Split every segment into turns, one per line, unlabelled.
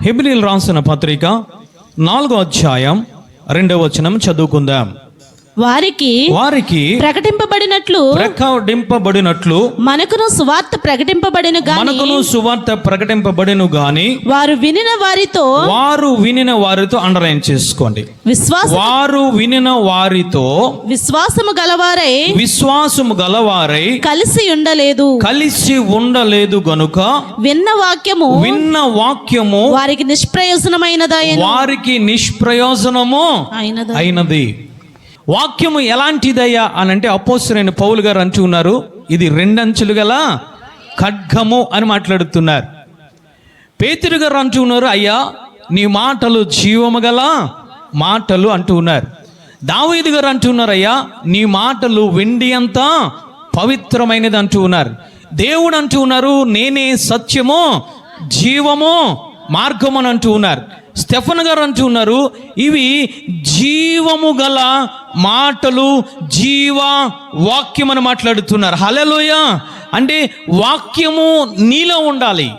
హెబ్రీయులకు రాసిన పత్రిక 4వ అధ్యాయం 2వ వచనం చదువుకుందాం.
వారికి ప్రకటింపబడినట్లు మనకును సువార్త ప్రకటింపబడిను గాని వారు వినిన వారితో అండర్లైన్ చేసుకోండి. వారు వినిన వారితో విశ్వాసము గలవారై కలిసి ఉండలేదు గనుక విన్న వాక్యము వారికి నిష్ప్రయోజనము అయినది. వాక్యము ఎలాంటిదయ్యా అని అంటే అపోస్తలుడైన పౌలు గారు అంటున్నారు, ఇది 2 అంచులు గల ఖడ్గము అని మాట్లాడుతున్నారు. పేతురు గారు అంటున్నారు, అయ్యా నీ మాటలు జీవము గల మాటలు అంటున్నారు. దావీదు గారు అంటున్నారు, అయ్యా నీ మాటలు వెండి అంత పవిత్రమైనది అంటున్నారు. దేవుడు అంటున్నారు, నేనే సత్యము జీవము మార్గము అని అంటున్నారు. స్టెఫన్ గారు అంటున్నారు, ఇవి జీవము గల మాటలు, జీవ వాక్యం అని మాట్లాడుతున్నారు. హల్లెలూయా. అంటే వాక్యము నీలో ఉండాలి.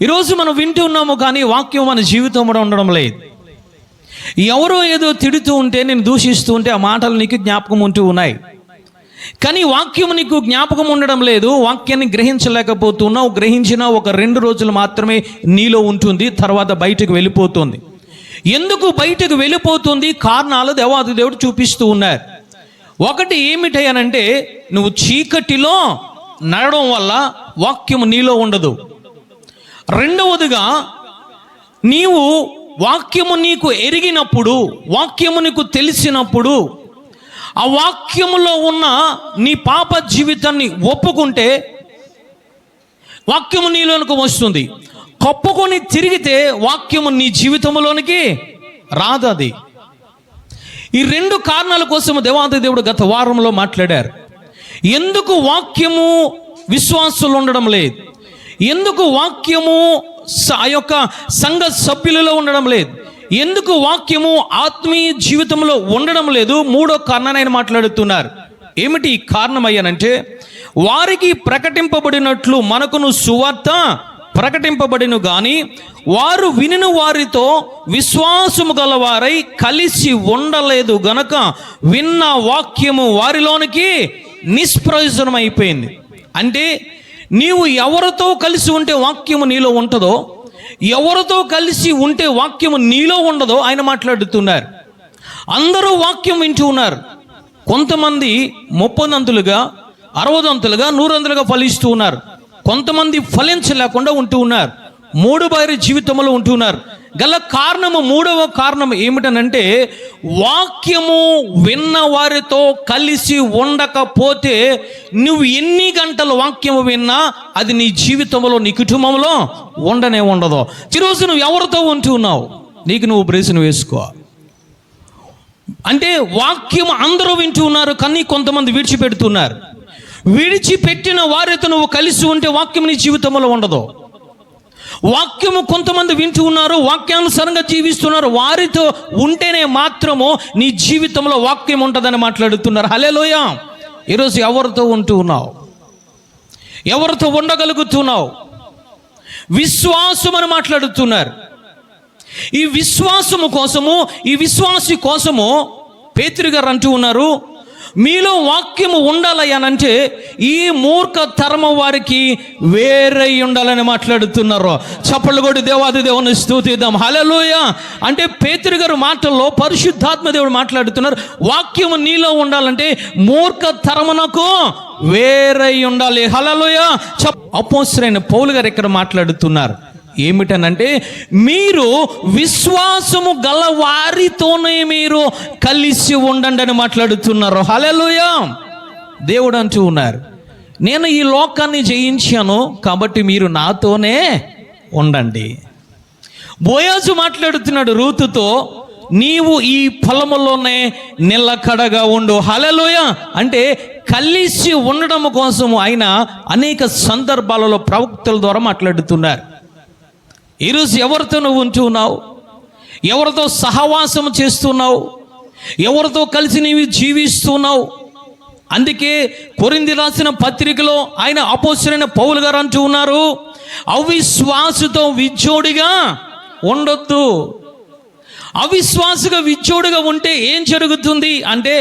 ఈరోజు మనం వింటూ ఉన్నాము, కానీ వాక్యం మన జీవితంలో ఉండడం లేదు. ఎవరో ఏదో తిడుతూ ఉంటే, నేను దూషిస్తూ ఉంటే ఆ మాటలు నీకు జ్ఞాపకం ఉంటూ ఉన్నాయి, కానీ వాక్యం నీకు జ్ఞాపకం ఉండడం లేదు. వాక్యాన్ని గ్రహించలేకపోతున్నావు. గ్రహించిన ఒక 2 రోజులు మాత్రమే నీలో ఉంటుంది, తర్వాత బయటకు వెళ్ళిపోతుంది. ఎందుకు బయటకు వెళ్ళిపోతుంది? కారణాలు దేవాది దేవుడు చూపిస్తూ ఉన్నారు. ఒకటి ఏమిటనంటే, నువ్వు చీకటిలో నడవడం వల్ల వాక్యము నీలో ఉండదు. రెండవదిగా, నీవు వాక్యము నీకు ఎరిగినప్పుడు, వాక్యము నీకు తెలిసినప్పుడు, ఆ వాక్యములో ఉన్న నీ పాప జీవితాన్ని ఒప్పుకుంటే వాక్యము నీలోనికి వస్తుంది. కప్పుకొని తిరిగితే వాక్యము నీ జీవితంలోనికి రాదు. అది ఈ 2 కారణాల కోసము దేవాది దేవుడు గత వారంలో మాట్లాడారు. ఎందుకు వాక్యము విశ్వాసులు ఉండడం లేదు? ఎందుకు వాక్యము ఆ యొక్క సంఘ సభ్యులలో ఉండడం లేదు? ఎందుకు వాక్యము ఆత్మీయ జీవితంలో ఉండడం లేదు? 3వ కారణాన్ని ఆయన మాట్లాడుతున్నారు. ఏమిటి ఈ కారణం అయ్యానంటే, వారికి ప్రకటింపబడినట్లు మనకును సువార్త ప్రకటింపబడిను గాని వారు వినిన వారితో విశ్వాసము గలవారై కలిసి ఉండలేదు గనక విన్న వాక్యము వారిలోనికి నిష్ప్రయోజనం అయిపోయింది. అంటే నీవు ఎవరితో కలిసి ఉంటే వాక్యము నీలో ఉంటుందో, ఎవరితో కలిసి ఉంటే వాక్యము నీలో ఉండదో ఆయన మాట్లాడుతున్నారు. అందరూ వాక్యం వింటూ ఉన్నారు. కొంతమంది 30 అంతులుగా, 60 అంతులుగా, 100 అంతులుగా ఫలిస్తూ ఉన్నారు. కొంతమంది ఫలించలేకుండా ఉంటూ ఉన్నారు. 3 బారి జీవితంలో ఉంటున్నారు. గల కారణము, 3వ కారణం ఏమిటనంటే, వాక్యము విన్న వారితో కలిసి ఉండకపోతే నువ్వు ఎన్ని గంటలు వాక్యము విన్నా అది నీ జీవితంలో, నీ కుటుంబంలో ఉండదు. ఈరోజు నువ్వు ఎవరితో ఉంటున్నావు? నీకు నువ్వు బ్రేసును వేసుకో. అంటే వాక్యం అందరూ వింటూ ఉన్నారు, కానీ కొంతమంది విడిచిపెడుతున్నారు. విడిచిపెట్టిన వారితో నువ్వు కలిసి ఉంటే వాక్యం నీ జీవితంలో ఉండదు. వాక్యము కొంతమంది వింటూ ఉన్నారు, వాక్యానుసారంగా జీవిస్తున్నారు, వారితో ఉంటేనే మాత్రము నీ జీవితంలో వాక్యం ఉంటుందని మాట్లాడుతున్నారు. హల్లెలూయా. ఈరోజు ఎవరితో ఉంటూ ఉన్నావు? ఎవరితో ఉండగలుగుతున్నావు? విశ్వాసం అని మాట్లాడుతున్నారు. ఈ విశ్వాసము కోసము, ఈ విశ్వాసి కోసము పేతురు గారు అంటూ ఉన్నారు, మీలో వాక్యము ఉండాలయ్యానంటే ఈ మూర్ఖ తరము వారికి వేరై ఉండాలని మాట్లాడుతున్నారు. చప్పట్లు కొట్టి దేవాది దేవుని స్తుతిద్దాం. హల్లెలూయా. అంటే పేతురు గారు మాటల్లో పరిశుద్ధాత్మ దేవుడు మాట్లాడుతున్నారు, వాక్యము నీలో ఉండాలంటే మూర్ఖ తరమునకు వేరై ఉండాలి. హల్లెలూయా. అపోస్తలుడైన పౌలు గారు ఇక్కడ మాట్లాడుతున్నారు ఏమిటనంటే, మీరు విశ్వాసము గల వారితోనే మీరు కలిసి ఉండండి అని మాట్లాడుతున్నారు. హల్లెలూయా. దేవుడు అంటూ ఉన్నారు, నేను ఈ లోకాన్ని జయించాను కాబట్టి మీరు నాతోనే ఉండండి. బోయాజు మాట్లాడుతున్నాడు రూతుతో, నీవు ఈ పొలములోనే నిలకడగా ఉండు. హల్లెలూయా. అంటే కలిసి ఉండడం కోసము ఆయన అనేక సందర్భాలలో ప్రవక్తల ద్వారా మాట్లాడుతున్నారు. ఈరోజు ఎవరితో నువ్వు ఉంటున్నావు? ఎవరితో సహవాసం చేస్తున్నావు? ఎవరితో కలిసి నీవు జీవిస్తున్నావు? అందుకే కొరింథీ రాసిన పత్రికలో ఆయన అపోస్తలుడైన పౌలు గారు అంటూ ఉన్నారు, అవిశ్వాసతో విజ్జోడిగా ఉండొద్దు. అవిశ్వాసిగా విచ్చోడుగా ఉంటే ఏం జరుగుతుంది అంటే,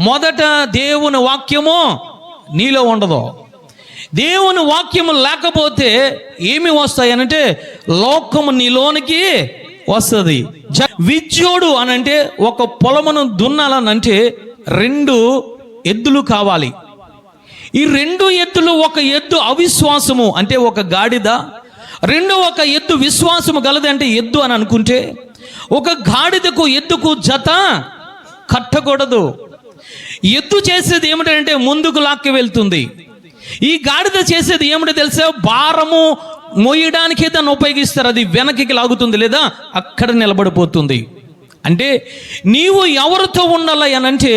మొదట దేవుని వాక్యము నీలో ఉండదు. దేవుని వాక్యము లేకపోతే ఏమి వస్తాయనంటే, లోకము నీలోనికి వస్తుంది. విచ్చోడు అనంటే, ఒక పొలమును దున్నాలనంటే 2 ఎద్దులు కావాలి. ఈ 2 ఎద్దులు, ఒక ఎద్దు అవిశ్వాసము అంటే ఒక గాడిద, ఒక ఎద్దు విశ్వాసము గలది అంటే ఎద్దు అని అనుకుంటే, ఒక గాడిదకు ఎద్దుకు జత కట్టకూడదు. ఎద్దు చేసేది ఏమిటంటే ముందుకు లాక్కి వెళ్తుంది. ఈ గాడిద చేసేది ఏమిటో తెలుసా? భారము మోయడానికే దాన్ని ఉపయోగిస్తారు. అది వెనక్కి లాగుతుంది, లేదా అక్కడ నిలబడిపోతుంది. అంటే నీవు ఎవరితో ఉండాలి అనంటే,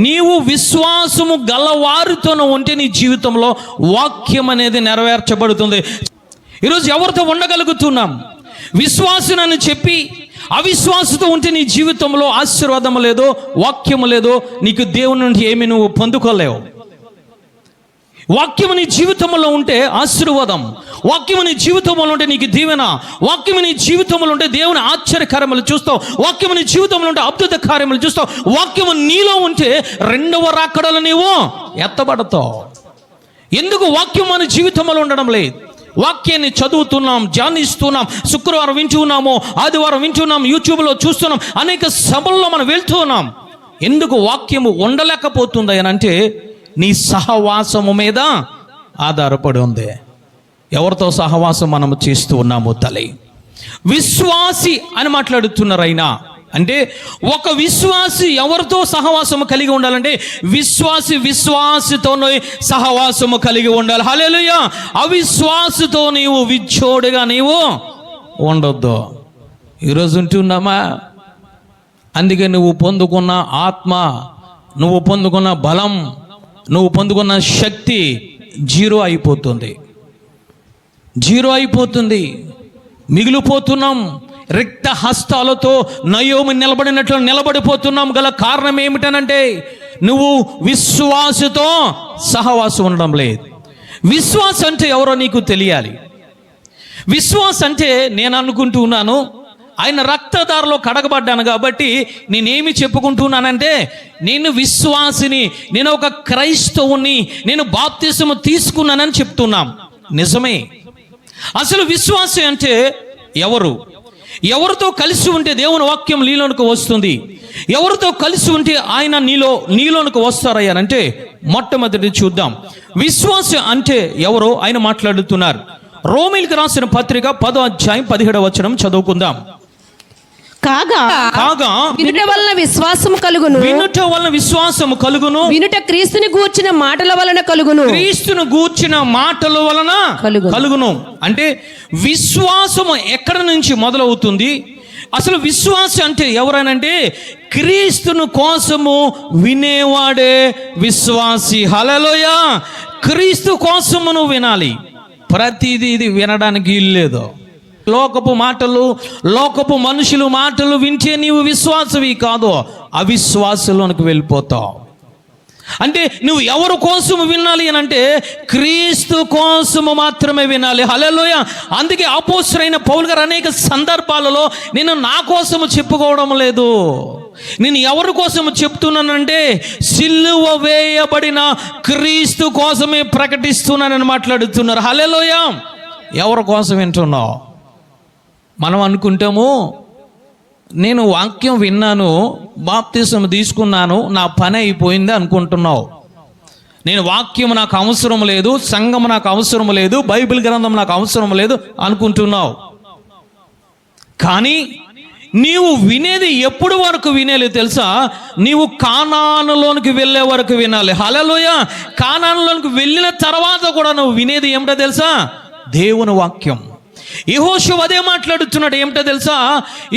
నీవు విశ్వాసము గలవారితోనూ ఉంటే నీ జీవితంలో వాక్యం అనేది నెరవేర్చబడుతుంది. ఈరోజు ఎవరితో ఉండగలుగుతున్నాం? విశ్వాసునని చెప్పి అవిశ్వాసతో ఉంటే నీ జీవితంలో ఆశీర్వాదం లేదో, వాక్యము లేదో, నీకు దేవుని నుండి ఏమి నువ్వు పొందుకోలేవు. వాక్యము నీ జీవితంలో ఉంటే ఆశీర్వాదం, వాక్యము నీ జీవితంలో ఉంటే నీకు దీవెన, వాక్యము నీ జీవితంలో ఉంటే దేవుని ఆశ్చర్య కార్యములు చూస్తావు, వాక్యము నీ జీవితంలో ఉంటే అద్భుత కార్యములు చూస్తావు. వాక్యము నీలో ఉంటే 2వ రాకడలో నీవు ఎత్తబడతావు. ఎందుకు వాక్యం మన జీవితంలో ఉండడం లేదు? వాక్యాన్ని చదువుతున్నాం, ధ్యానిస్తున్నాం, శుక్రవారం వింటున్నాము, ఆదివారం వింటున్నాం, యూట్యూబ్లో చూస్తున్నాం, అనేక సభల్లో మనం వెళ్తూ ఉన్నాం. ఎందుకు వాక్యము ఉండలేకపోతుంది అని అంటే, నీ సహవాసము మీద ఆధారపడి ఉంది. ఎవరితో సహవాసం మనము చేస్తూ ఉన్నాము తల్లి? విశ్వాసి అని మాట్లాడుతున్నారు. అయినా అంటే ఒక విశ్వాసి ఎవరితో సహవాసము కలిగి ఉండాలంటే, విశ్వాసితోనే సహవాసము కలిగి ఉండాలి. హల్లెలూయా. అవిశ్వాసితో నీవు విచ్చోడుగా నీవు ఉండొద్దు. ఈరోజు ఉంటున్నామా? అందుకే నువ్వు పొందుకున్న ఆత్మ, నువ్వు పొందుకున్న బలం, నువ్వు పొందుకున్న శక్తి 0 అయిపోతుంది. మిగిలిపోతున్నాం. రిక్త హస్తాలతో నయోమి నిలబడినట్లు నిలబడిపోతున్నాం. గల కారణం ఏమిటనంటే, నువ్వు విశ్వాసతో సహవాసం ఉండడం లేదు. విశ్వాసం అంటే ఎవరో నీకు తెలియాలి. విశ్వాసం అంటే నేను అనుకుంటూ ఉన్నాను, ఆయన రక్తధారలో కడగబడ్డాను కాబట్టి నేనేమి చెప్పుకుంటున్నానంటే, నేను విశ్వాసిని, నేను ఒక క్రైస్తవుని, నేను బాప్తిసము తీసుకున్నానని చెప్తున్నాం. నిజమే. అసలు విశ్వాసం అంటే ఎవరితో కలిసి ఉంటే దేవుని వాక్యం నీలోనికి వస్తుంది? ఎవరితో కలిసి ఉంటే ఆయన నీలోనికి వస్తారయ్యానంటే, మొట్టమొదటి చూద్దాం విశ్వాసం అంటే ఎవరో ఆయన మాట్లాడుతున్నారు. రోమీయులకు రాసిన పత్రిక 10వ అధ్యాయం 17వ వచనం చదువుకుందాం.
కాగా వినుట వలన విశ్వాసము కలుగును, వినుట క్రీస్తుని గూర్చిన మాటల వలన
కలుగును. అంటే విశ్వాసము ఎక్కడ నుంచి మొదలవుతుంది? అసలు విశ్వాసం అంటే ఎవరనంటే, క్రీస్తును కోసము వినేవాడే విశ్వాసి. హల్లెలూయా. క్రీస్తు కోసము నువ్వు వినాలి. ప్రతిదీ ఇది వినడానికి ఇల్లేదు. లోకపు మాటలు, లోకపు మనుషులు మాటలు వింటే నీవు విశ్వాసవి కాదు, అవిశ్వాసంలోనికి వెళ్ళిపోతావు. అంటే నువ్వు ఎవరి కోసం వినాలి అని అంటే, క్రీస్తు కోసము మాత్రమే వినాలి. హల్లెలూయా. అందుకే అపోస్తలుడైన పౌలు గారు అనేక సందర్భాలలో, నేను నా కోసము చెప్పుకోవడం లేదు, నేను ఎవరి కోసము చెప్తున్నానంటే, సిలువ వేయబడిన క్రీస్తు కోసమే ప్రకటిస్తున్నానని మాట్లాడుతున్నారు. హల్లెలూయా. ఎవరి కోసం వింటున్నావు? మనం అనుకుంటాము, నేను వాక్యం విన్నాను, బాప్తిసం తీసుకున్నాను, నా పని అయిపోయింది అనుకుంటున్నావు. నేను వాక్యం నాకు అవసరం లేదు, సంఘం నాకు అవసరం లేదు, బైబిల్ గ్రంథం నాకు అవసరం లేదు అనుకుంటున్నావు. కానీ నీవు వినేది ఎప్పుడు వరకు వినేది తెలుసా? నీవు కానానులోనికి వెళ్ళే వరకు వినాలి. హల్లెలూయా. కానానులోనికి వెళ్ళిన తర్వాత కూడా నువ్వు వినేది ఏమిటో తెలుసా? దేవుని వాక్యం. యెహోషువ అదే మాట్లాడుతున్నాడు. ఏమిటో తెలుసా?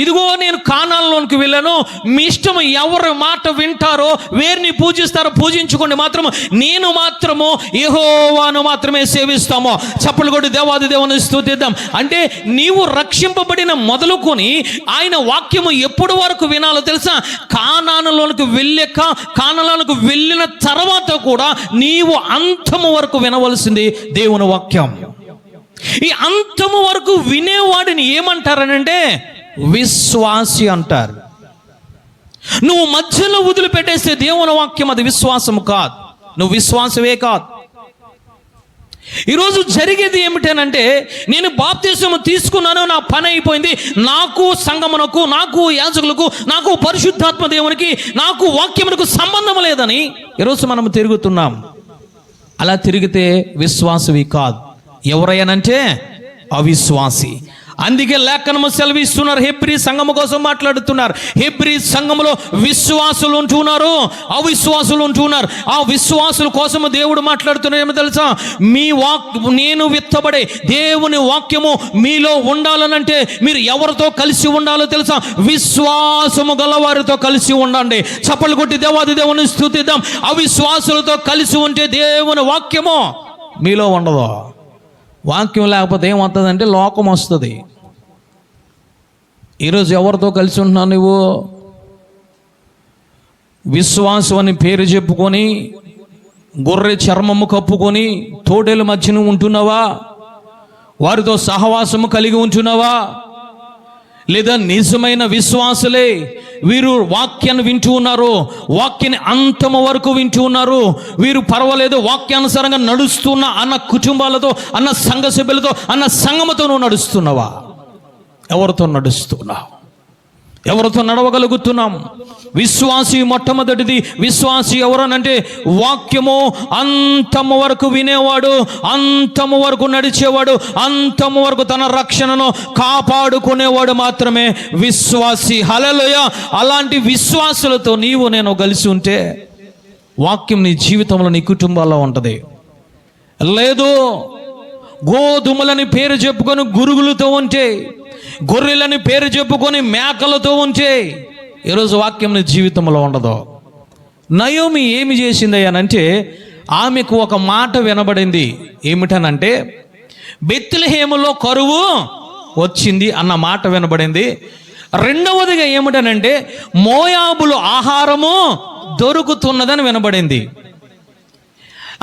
ఇదిగో నేను కానాన్లోనికి వెళ్ళాను, మీ ఇష్టం ఎవరి మాట వింటారో, వేరిని పూజిస్తారో పూజించుకోండి, మాత్రము నేను మాత్రము యెహోవాను మాత్రమే సేవిస్తాము. చప్పట్లు కొట్టి దేవాది దేవుని స్తుతిద్దాం. అంటే నీవు రక్షింపబడిన మొదలుకొని ఆయన వాక్యము ఎప్పుడు వరకు వినాలో తెలుసా? కానానులోనికి వెళ్ళిన తర్వాత కూడా నీవు అంతము వరకు వినవలసింది దేవుని వాక్యం. ఈ అంతము వరకు వినేవాడిని ఏమంటారనంటే విశ్వాసి అంటారు. నువ్వు మధ్యలో వదిలిపెట్టేస్తే దేవుని వాక్యం అది విశ్వాసము కాదు, నువ్వు విశ్వాసమే కాదు. ఈరోజు జరిగేది ఏమిటనంటే, నేను బాప్తిస్మము తీసుకున్నాను, నా పని అయిపోయింది, నాకు సంగమునకు, నాకు యాజకులకు, నాకు పరిశుద్ధాత్మ దేవునికి, నాకు వాక్యమునకు సంబంధం లేదని ఈరోజు మనం తిరుగుతున్నాం. అలా తిరిగితే విశ్వాసవి కాదు, ఎవరయ్యానంటే అవిశ్వాసి. అందుకే లేఖనము సెలవిస్తున్నారు, హెబ్రీ సంఘము కోసం మాట్లాడుతున్నారు. హెబ్రీ సంఘములో విశ్వాసులు ఉంటున్నారు, అవిశ్వాసులు ఉంటున్నారు. ఆ విశ్వాసుల కోసము దేవుడు మాట్లాడుతున్నారు. ఏమో తెలుసా, నేను విత్తబడే దేవుని వాక్యము మీలో ఉండాలనంటే మీరు ఎవరితో కలిసి ఉండాలో తెలుసా? విశ్వాసము గలవారితో కలిసి ఉండండి. చప్పట్లు కొట్టి దేవాది దేవుని స్తుతిద్దాం. అవిశ్వాసులతో కలిసి ఉంటే దేవుని వాక్యము మీలో ఉండదు. వాక్యం లేకపోతే ఏమవుతుందంటే లోకం వస్తుంది. ఈరోజు ఎవరితో కలిసి ఉంటున్నావు నువ్వు? విశ్వాసం అని పేరు చెప్పుకొని గొర్రె చర్మము కప్పుకొని తోడేల మధ్యన ఉంటున్నావా? వారితో సహవాసము కలిగి ఉంటున్నావా? లేదా నిజమైన విశ్వాసులే వీరు వాక్యాన్ని వింటూ ఉన్నారు, వాక్యాన్ని అంతము వరకు వింటూ ఉన్నారు, వీరు పర్వాలేదు వాక్యానుసారంగా నడుస్తున్న అన్న కుటుంబాలతో, అన్న సంఘ సభ్యులతో, అన్న సంఘముతో నువ్వు నడుస్తున్నావా? ఎవరితో నడుస్తున్నావు? ఎవరితో నడవగలుగుతున్నాం? విశ్వాసి మొట్టమొదటిది, విశ్వాసి ఎవరనంటే వాక్యము అంతము వరకు వినేవాడు, అంతము వరకు నడిచేవాడు, అంతము వరకు తన రక్షణను కాపాడుకునేవాడు మాత్రమే విశ్వాసి. హల్లెలూయా. అలాంటి విశ్వాసులతో నీవు నేను కలిసి ఉంటే వాక్యం నీ జీవితంలో, నీ కుటుంబాల్లో ఉంటుంది. లేదు, గోధుమలని పేరు చెప్పుకొని గురుగులతో ఉంటే, గొర్రెలని పేరు చెప్పుకొని మేకలతో ఉంటే ఈరోజు వాక్యం నీ జీవితంలో ఉండదు. నయోమి ఏమి చేసింది అనంటే, ఆమెకు ఒక మాట వినబడింది. ఏమిటనంటే, బెత్లెహేములో కరువు వచ్చింది అన్న మాట వినబడింది. రెండవదిగా ఏమిటనంటే, మోయాబులు ఆహారము దొరుకుతున్నదని వినబడింది.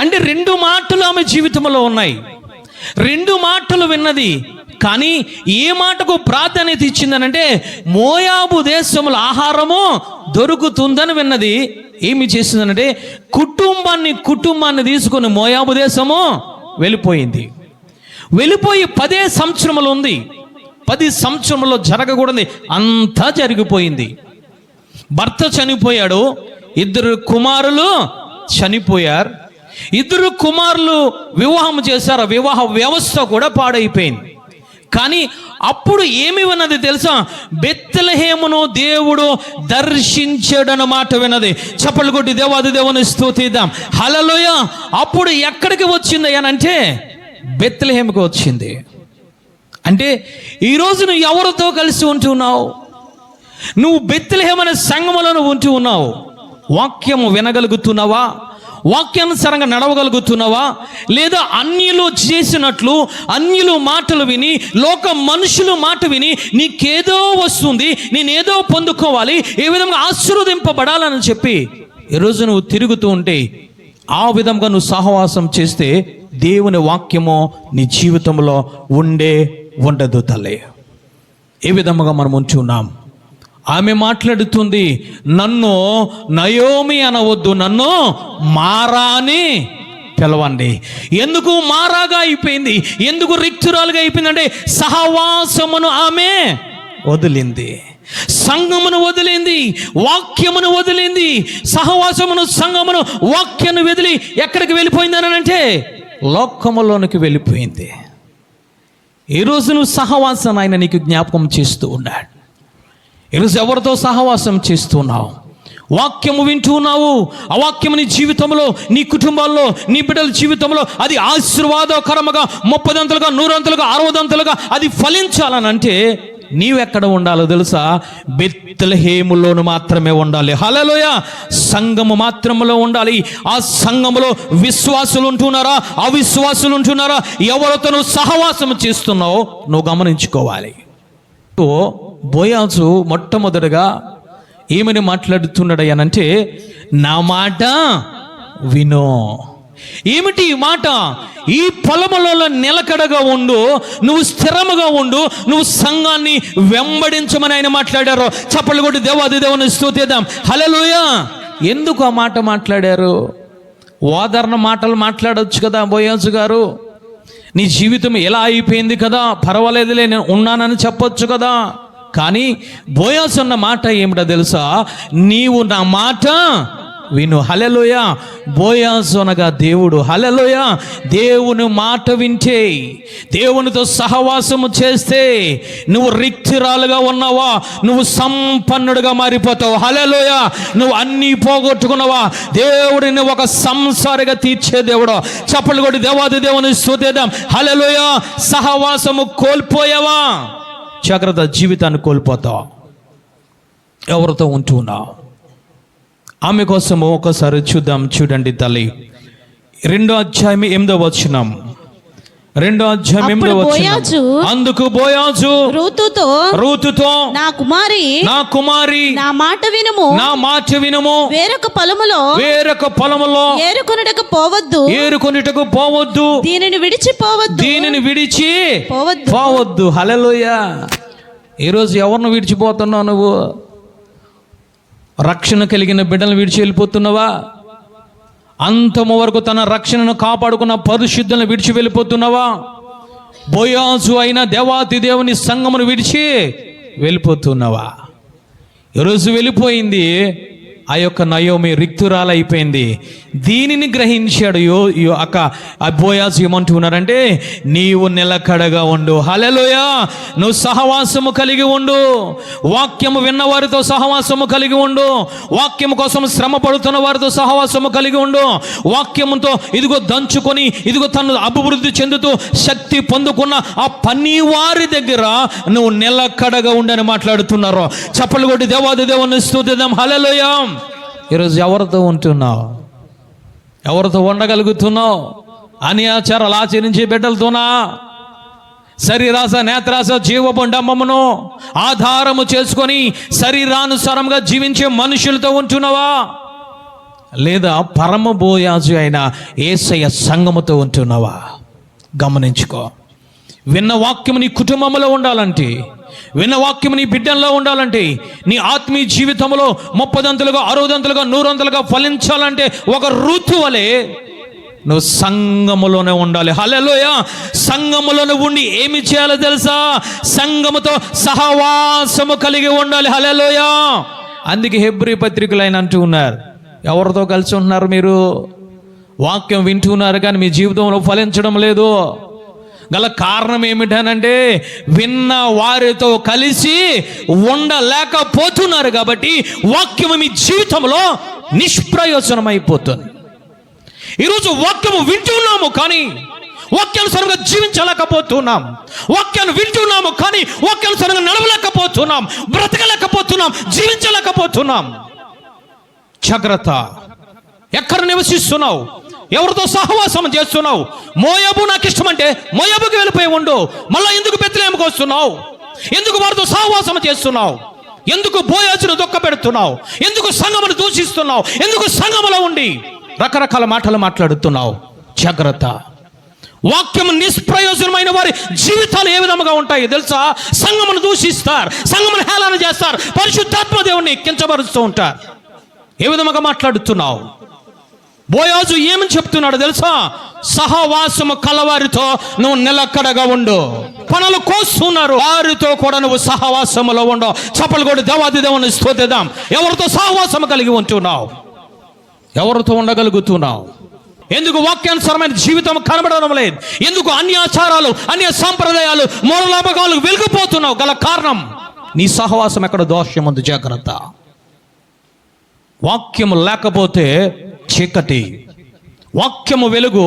అంటే రెండు మాటలు ఆమె జీవితంలో ఉన్నాయి. రెండు మాటలు విన్నది, కానీ ఏ మాటకు ప్రాధాన్యత ఇచ్చిందనంటే, మోయాబు దేశంలో ఆహారము దొరుకుతుందని విన్నది. ఏమి చేసిందనంటే, కుటుంబాన్ని తీసుకొని మోయాబు దేశము వెళ్ళిపోయింది. వెళ్ళిపోయి 10 సంవత్సరములు ఉంది. 10 సంవత్సరంలో జరగకూడదు అంతా జరిగిపోయింది. భర్త చనిపోయాడు, 2 కుమారులు చనిపోయారు. 2 కుమారులు వివాహం చేశారు, వివాహ వ్యవస్థ కూడా పాడైపోయింది. కానీ అప్పుడు ఏమి విన్నది తెలుసా? బెత్లెహేమును దేవుడు దర్శించాడన్నమాట విన్నది. చప్పట్లు కొట్టి దేవాది దేవుని స్తుతిద్దాం. హల్లెలూయా. అప్పుడు ఎక్కడికి వచ్చింది అనంటే, బెత్లెహేముకు వచ్చింది. అంటే ఈరోజు నువ్వు ఎవరితో కలిసి ఉంటున్నావు? నువ్వు బెత్లెహేము అనే సంఘములో ఉంటూ ఉన్నావు. వాక్యము వినగలుగుతున్నావా? వాక్యానుసారంగా నడవగలుగుతున్నావా? లేదా అన్యులు చేసినట్లు అన్యులు మాటలు విని, లోక మనుషులు మాట విని నీకేదో వస్తుంది, నేనేదో పొందుకోవాలి, ఏ విధంగా ఆశీర్వదింపబడాలని చెప్పి ఈరోజు నువ్వు తిరుగుతూ ఉంటే, ఆ విధంగా నువ్వు సహవాసం చేస్తే దేవుని వాక్యము నీ జీవితంలో ఉండదు తల్లి. ఏ విధముగా మనం ఉంచి ఉన్నాం? ఆమె మాట్లాడుతుంది, నన్ను నయోమి అనవద్దు, నన్ను మారా అని పిలవండి. ఎందుకు మారాగా అయిపోయింది? ఎందుకు రిక్తురాలుగా అయిపోయిందంటే, సహవాసమును ఆమె వదిలింది, సంఘమును వదిలింది, వాక్యమును వదిలింది. సహవాసమును, సంఘమును, వాక్యాన్ని వదిలి ఎక్కడికి వెళ్ళిపోయిందని అంటే, లోకములోనికి వెళ్ళిపోయింది. ఈరోజు నువ్వు సహవాసం ఆయన నీకు జ్ఞాపకం చేస్తూ ఉన్నాడు. ఈరోజు ఎవరితో సహవాసం చేస్తున్నావు? వాక్యము వింటూ ఉన్నావు. ఆ వాక్యము నీ జీవితంలో, నీ కుటుంబాల్లో, నీ బిడ్డల జీవితంలో అది ఆశీర్వాదకరముగా 30 అంతలుగా, 100 అంతలుగా, 60 అంతలుగా అది ఫలించాలనంటే నీవెక్కడ ఉండాలో తెలుసా? బెత్లెహేములోను మాత్రమే ఉండాలి. హల్లెలూయా. సంఘము మాత్రములో ఉండాలి. ఆ సంఘములో విశ్వాసులు ఉంటున్నారా, అవిశ్వాసులు ఉంటున్నారా, ఎవరితో నువ్వు సహవాసం చేస్తున్నావో నువ్వు గమనించుకోవాలి. బోయాజు మొట్టమొదటిగా ఏమని మాట్లాడుతున్నాడు అనంటే, నా మాట వినో. ఏమిటి ఈ మాట? ఈ పొలములలో నిలకడగా ఉండు, నువ్వు స్థిరముగా ఉండు, నువ్వు సంఘాన్ని వెంబడించమని ఆయన మాట్లాడారు. చప్పట్లు కొట్టి దేవాది దేవుని స్తుతిద్దాం. హల్లెలూయా. ఎందుకు ఆ మాట మాట్లాడారు? ఓదారణ మాటలు మాట్లాడొచ్చు కదా బోయాజు గారు. నీ జీవితం ఎలా అయిపోయింది కదా, పర్వాలేదులే నేను ఉన్నానని చెప్పొచ్చు కదా. కానీ బోయాజు అన్న మాట ఏమిటో తెలుసా? నీవు నా మాట విను. హల్లెలూయా. బోయాజు అనగా దేవుడు. హల్లెలూయా. దేవుని మాట వింటే, దేవునితో సహవాసము చేస్తే నువ్వు రిక్తిరాలుగా ఉన్నావా, నువ్వు సంపన్నుడిగా మారిపోతావు. హల్లెలూయా. నువ్వు అన్నీ పోగొట్టుకున్నావా, దేవుడిని ఒక సంసారిగా తీర్చే దేవుడు. చప్పట్లు కొట్టి దేవాది దేవుని స్తుతిద్దాం. హల్లెలూయా. సహవాసము కోల్పోయావా, జాగ్రత్త, జీవితాన్ని కోల్పోతావు. ఎవరితో ఉంటున్నావు? ఆమె కోసము ఒకసారి చూద్దాం. చూడండి తల్లి, 2వ అధ్యాయం 8వ వచనం. 2వ అధ్యాయం 8వ వచనం. అందుకు బోయాజు రూతుతో నా కుమారి
నా మాట వినుము, వేరొక పొలములో
ఏరుకొనుటకు పోవద్దు,
దీనిని విడిచి
పోవద్దు. హల్లెలూయా. ఈరోజు ఎవరిని విడిచిపోతున్నావు నువ్వు? రక్షణ కలిగిన బిడ్డలను విడిచి వెళ్ళిపోతున్నావా? అంతము వరకు తన రక్షణను కాపాడుకున్న పరిశుద్ధులను విడిచి వెళ్ళిపోతున్నావా? బోయాజు అయిన దేవాతి దేవుని సంఘమును విడిచి వెళ్ళిపోతున్నావా? ఈరోజు వెళ్ళిపోయింది ఆ యొక్క నయోమి, రిక్తురాలైపోయింది. దీనిని గ్రహించాడు బోయాజు ఏమంటున్నారంటే, నీవు నిలకడగా ఉండు. హల్లెలూయా. నువ్వు సహవాసము కలిగి ఉండు, వాక్యము విన్న వారితో సహవాసము కలిగి ఉండు, వాక్యము కోసం శ్రమ పడుతున్న వారితో సహవాసము కలిగి ఉండు. వాక్యముతో ఇదిగో దంచుకొని, ఇదిగో తను అభివృద్ధి చెందుతూ శక్తి పొందుకున్న ఆ పని వారి దగ్గర నువ్వు నిలకడగా ఉండని మాట్లాడుతున్నారు. చప్పట్లు కొట్టి దేవాది దేవుని స్తుతిద్దాం. హల్లెలూయా. ఈరోజు ఎవరితో ఉంటున్నావు? ఎవరితో ఉండగలుగుతున్నావు? అన్యాచారాలు ఆచరించే బిడ్డలతోనా? శరీరాస, నేత్రాస, జీవబండమ్మమును ఆధారము చేసుకొని శరీరానుసారంగా జీవించే మనుషులతో ఉంటున్నావా? లేదా పరమ బోయాజు అయిన యేసయ్య సంఘముతో ఉంటున్నావా? గమనించుకో. విన్న వాక్యము నీ కుటుంబంలో ఉండాలంటే, విన్న వాక్యం నీ బిడ్డల్లో ఉండాలంటే, నీ ఆత్మీయ జీవితంలో 30 60 100 ఫలించాలంటే ఒక ఋతు వలె నువ్వు సంఘములోనే ఉండాలి. హల్లెలూయా. సంఘములోనే ఉండి ఏమి చేయాలో తెలుసా? సంఘముతో సహవాసము కలిగి ఉండాలి. హల్లెలూయా. అందుకే హెబ్రీ పత్రికలు ఆయన అంటూ ఉన్నారు, ఎవరితో కలిసి ఉంటున్నారు మీరు? వాక్యం వింటున్నారు కానీ మీ జీవితంలో ఫలించడం లేదు. గల కారణం ఏమిటనంటే, విన్న వారితో కలిసి ఉండలేకపోతున్నారు కాబట్టి వాక్యము మీ జీవితంలో నిష్ప్రయోజనమైపోతుంది. ఈరోజు వాక్యము వింటున్నాము కానీ వాక్యానుసారంగా జీవించలేకపోతున్నాం. వాక్యాన్ని వింటున్నాము కానీ వాక్యానుసారంగా నడవలేకపోతున్నాం, బ్రతకలేకపోతున్నాం, జీవించలేకపోతున్నాం. జాగ్రత్త. ఎక్కడ నివసిస్తున్నావు? ఎవరితో సహవాసం చేస్తున్నావు? మోయాబు నాకు ఇష్టం అంటే మోయాబుకి వెళ్ళిపోయి ఉండు. మళ్ళా ఎందుకు బెత్లెహేముకు వస్తున్నావు? ఎందుకు వారితో సహవాసం చేస్తున్నావు? ఎందుకు బోయాజును దుఃఖ పెడుతున్నావు? ఎందుకు సంఘమును దూషిస్తున్నావు? ఎందుకు సంఘములో ఉండి రకరకాల మాటలు మాట్లాడుతున్నావు? జాగ్రత్త. వాక్యం నిష్ప్రయోజనమైన వారి జీవితాలు ఏ విధముగా ఉంటాయి తెలుసా? సంఘమును దూషిస్తారు, సంఘమును హేళన చేస్తారు, పరిశుద్ధాత్మ దేవుని కించపరుస్తూ ఉంటారు. ఏ విధముగా మాట్లాడుతున్నావు? బోయాజు ఏమని చెప్తున్నాడు తెలుసా? సహవాసము కలవారితో నువ్వు నిలకడగా ఉండు. పనులు కోస్తున్నారు, వారితో కూడా నువ్వు సహవాసములో ఉండు. చప్పలు కొట్టి దేవాది దేవుని స్తుతిద్దాం. ఎవరితో సహవాసము కలిగి ఉంటున్నావు? ఎవరితో ఉండగలుగుతున్నావు? ఎందుకు వాక్యానుసారమైన జీవితం కనబడడం లేదు? ఎందుకు అన్యాచారాలు, అన్య సాంప్రదాయాలు, మూలలాభకాలు వెలిగిపోతున్నావు? గల కారణం నీ సహవాసం ఎక్కడ దోషం ఉంది. జాగ్రత్త. వాక్యము లేకపోతే చీకటి, వాక్యము వెలుగు.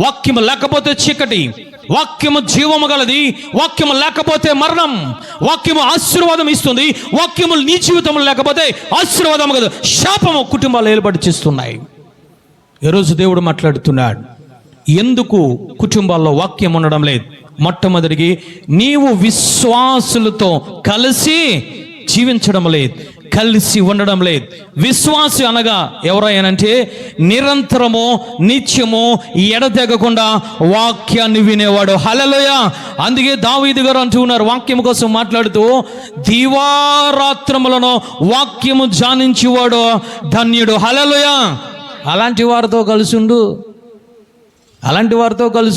వాక్యము లేకపోతే చీకటి. వాక్యము జీవము గలది, వాక్యము లేకపోతే మరణం. వాక్యము ఆశీర్వాదం ఇస్తుంది, వాక్యము నీ జీవితంలో లేకపోతే ఆశీర్వాదం కాదు, శాపము కుటుంబాలు ఏలుబడి చేస్తున్నాయి. ఈరోజు దేవుడు మాట్లాడుతున్నాడు, ఎందుకు కుటుంబాల్లో వాక్యం ఉండడం లేదు? మొట్టమొదటికి నీవు విశ్వాసులతో కలిసి జీవించడం లేదు. కలిసి ఉండడం లేదు. విశ్వాసి అనగా ఎవరైనంటే నిరంతరము నిత్యము ఎడతెగకుండా వాక్యాన్ని వినేవాడు. హల్లెలూయా. అందుకే దావీదు గారు అంటూ ఉన్నారు, వాక్యం కోసం మాట్లాడుతూ, దివారాత్రములను వాక్యము ధ్యానించేవాడు ధన్యుడు. హల్లెలూయా. అలాంటి వారితో కలిసి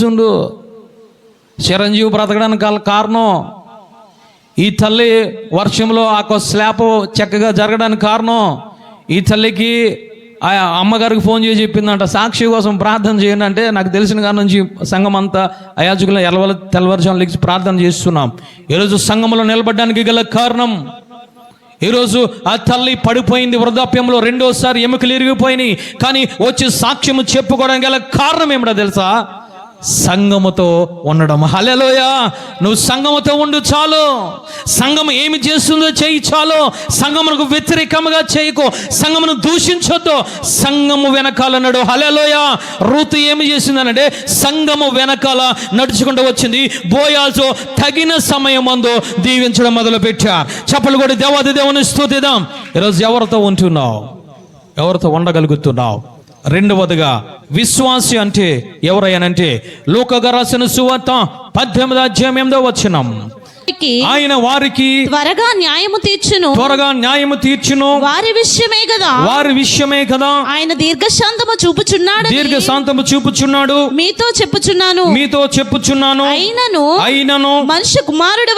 ఉండు. చిరంజీవి బ్రతకడానికి కారణం, ఈ తల్లి వర్షంలో ఆ స్లాబ్ చక్కగా జరగడానికి కారణం, ఈ తల్లికి ఆ అమ్మగారికి ఫోన్ చేసి చెప్పిందంట, సాక్షి కోసం ప్రార్థన చేయండి అంటే, నాకు తెలిసిన కాడ నుంచి సంఘం అంతా అయాజకులు తెల్లవారుజామున లేచి ప్రార్థన చేస్తున్నాం. ఈరోజు సంఘంలో నిలబడడానికి గల కారణం, ఈరోజు ఆ తల్లి పడిపోయింది వృద్ధాప్యంలో, రెండోసారి ఎముకలు ఇరిగిపోయినాయి, కానీ వచ్చి సాక్ష్యము చెప్పుకోవడానికి గల కారణం ఏమిటో తెలుసా? సంఘముతో ఉండడం. హల్లెలూయా. నువ్వు సంఘముతో ఉండు చాలు. సంఘం ఏమి చేస్తుందో చేయి చాలు. సంఘమునకు వ్యతిరేకంగా చేయకు, సంఘమును దూషించొద్దు. సంఘము వెనకాల నడు. హల్లెలూయా. రూతు ఏమి చేసిందనంటే సంఘము వెనకాల నడుచుకుంటూ వచ్చింది. బోయాజు తగిన సమయం మందు దీవించడం మొదలు పెట్టారు. చప్పలు కూడా దేవాది దేవుని స్తుతిద్దాం. ఈరోజు ఎవరితో ఉంటున్నావు? ఎవరితో ఉండగలుగుతున్నావు? రెండవదిగా విశ్వాసి అంటే ఎవరయ్యానంటే లూకా రాసిన సువార్త 18వ అధ్యాయం 8వ వచనం, ఆయన వారికి
త్వరగా న్యాయము తీర్చును వారి విషయమే కదా ఆయన దీర్ఘశాంతము చూపుచున్నాడు మీతో చెప్పుచున్నాను అయినను మనుష్య కుమారుడు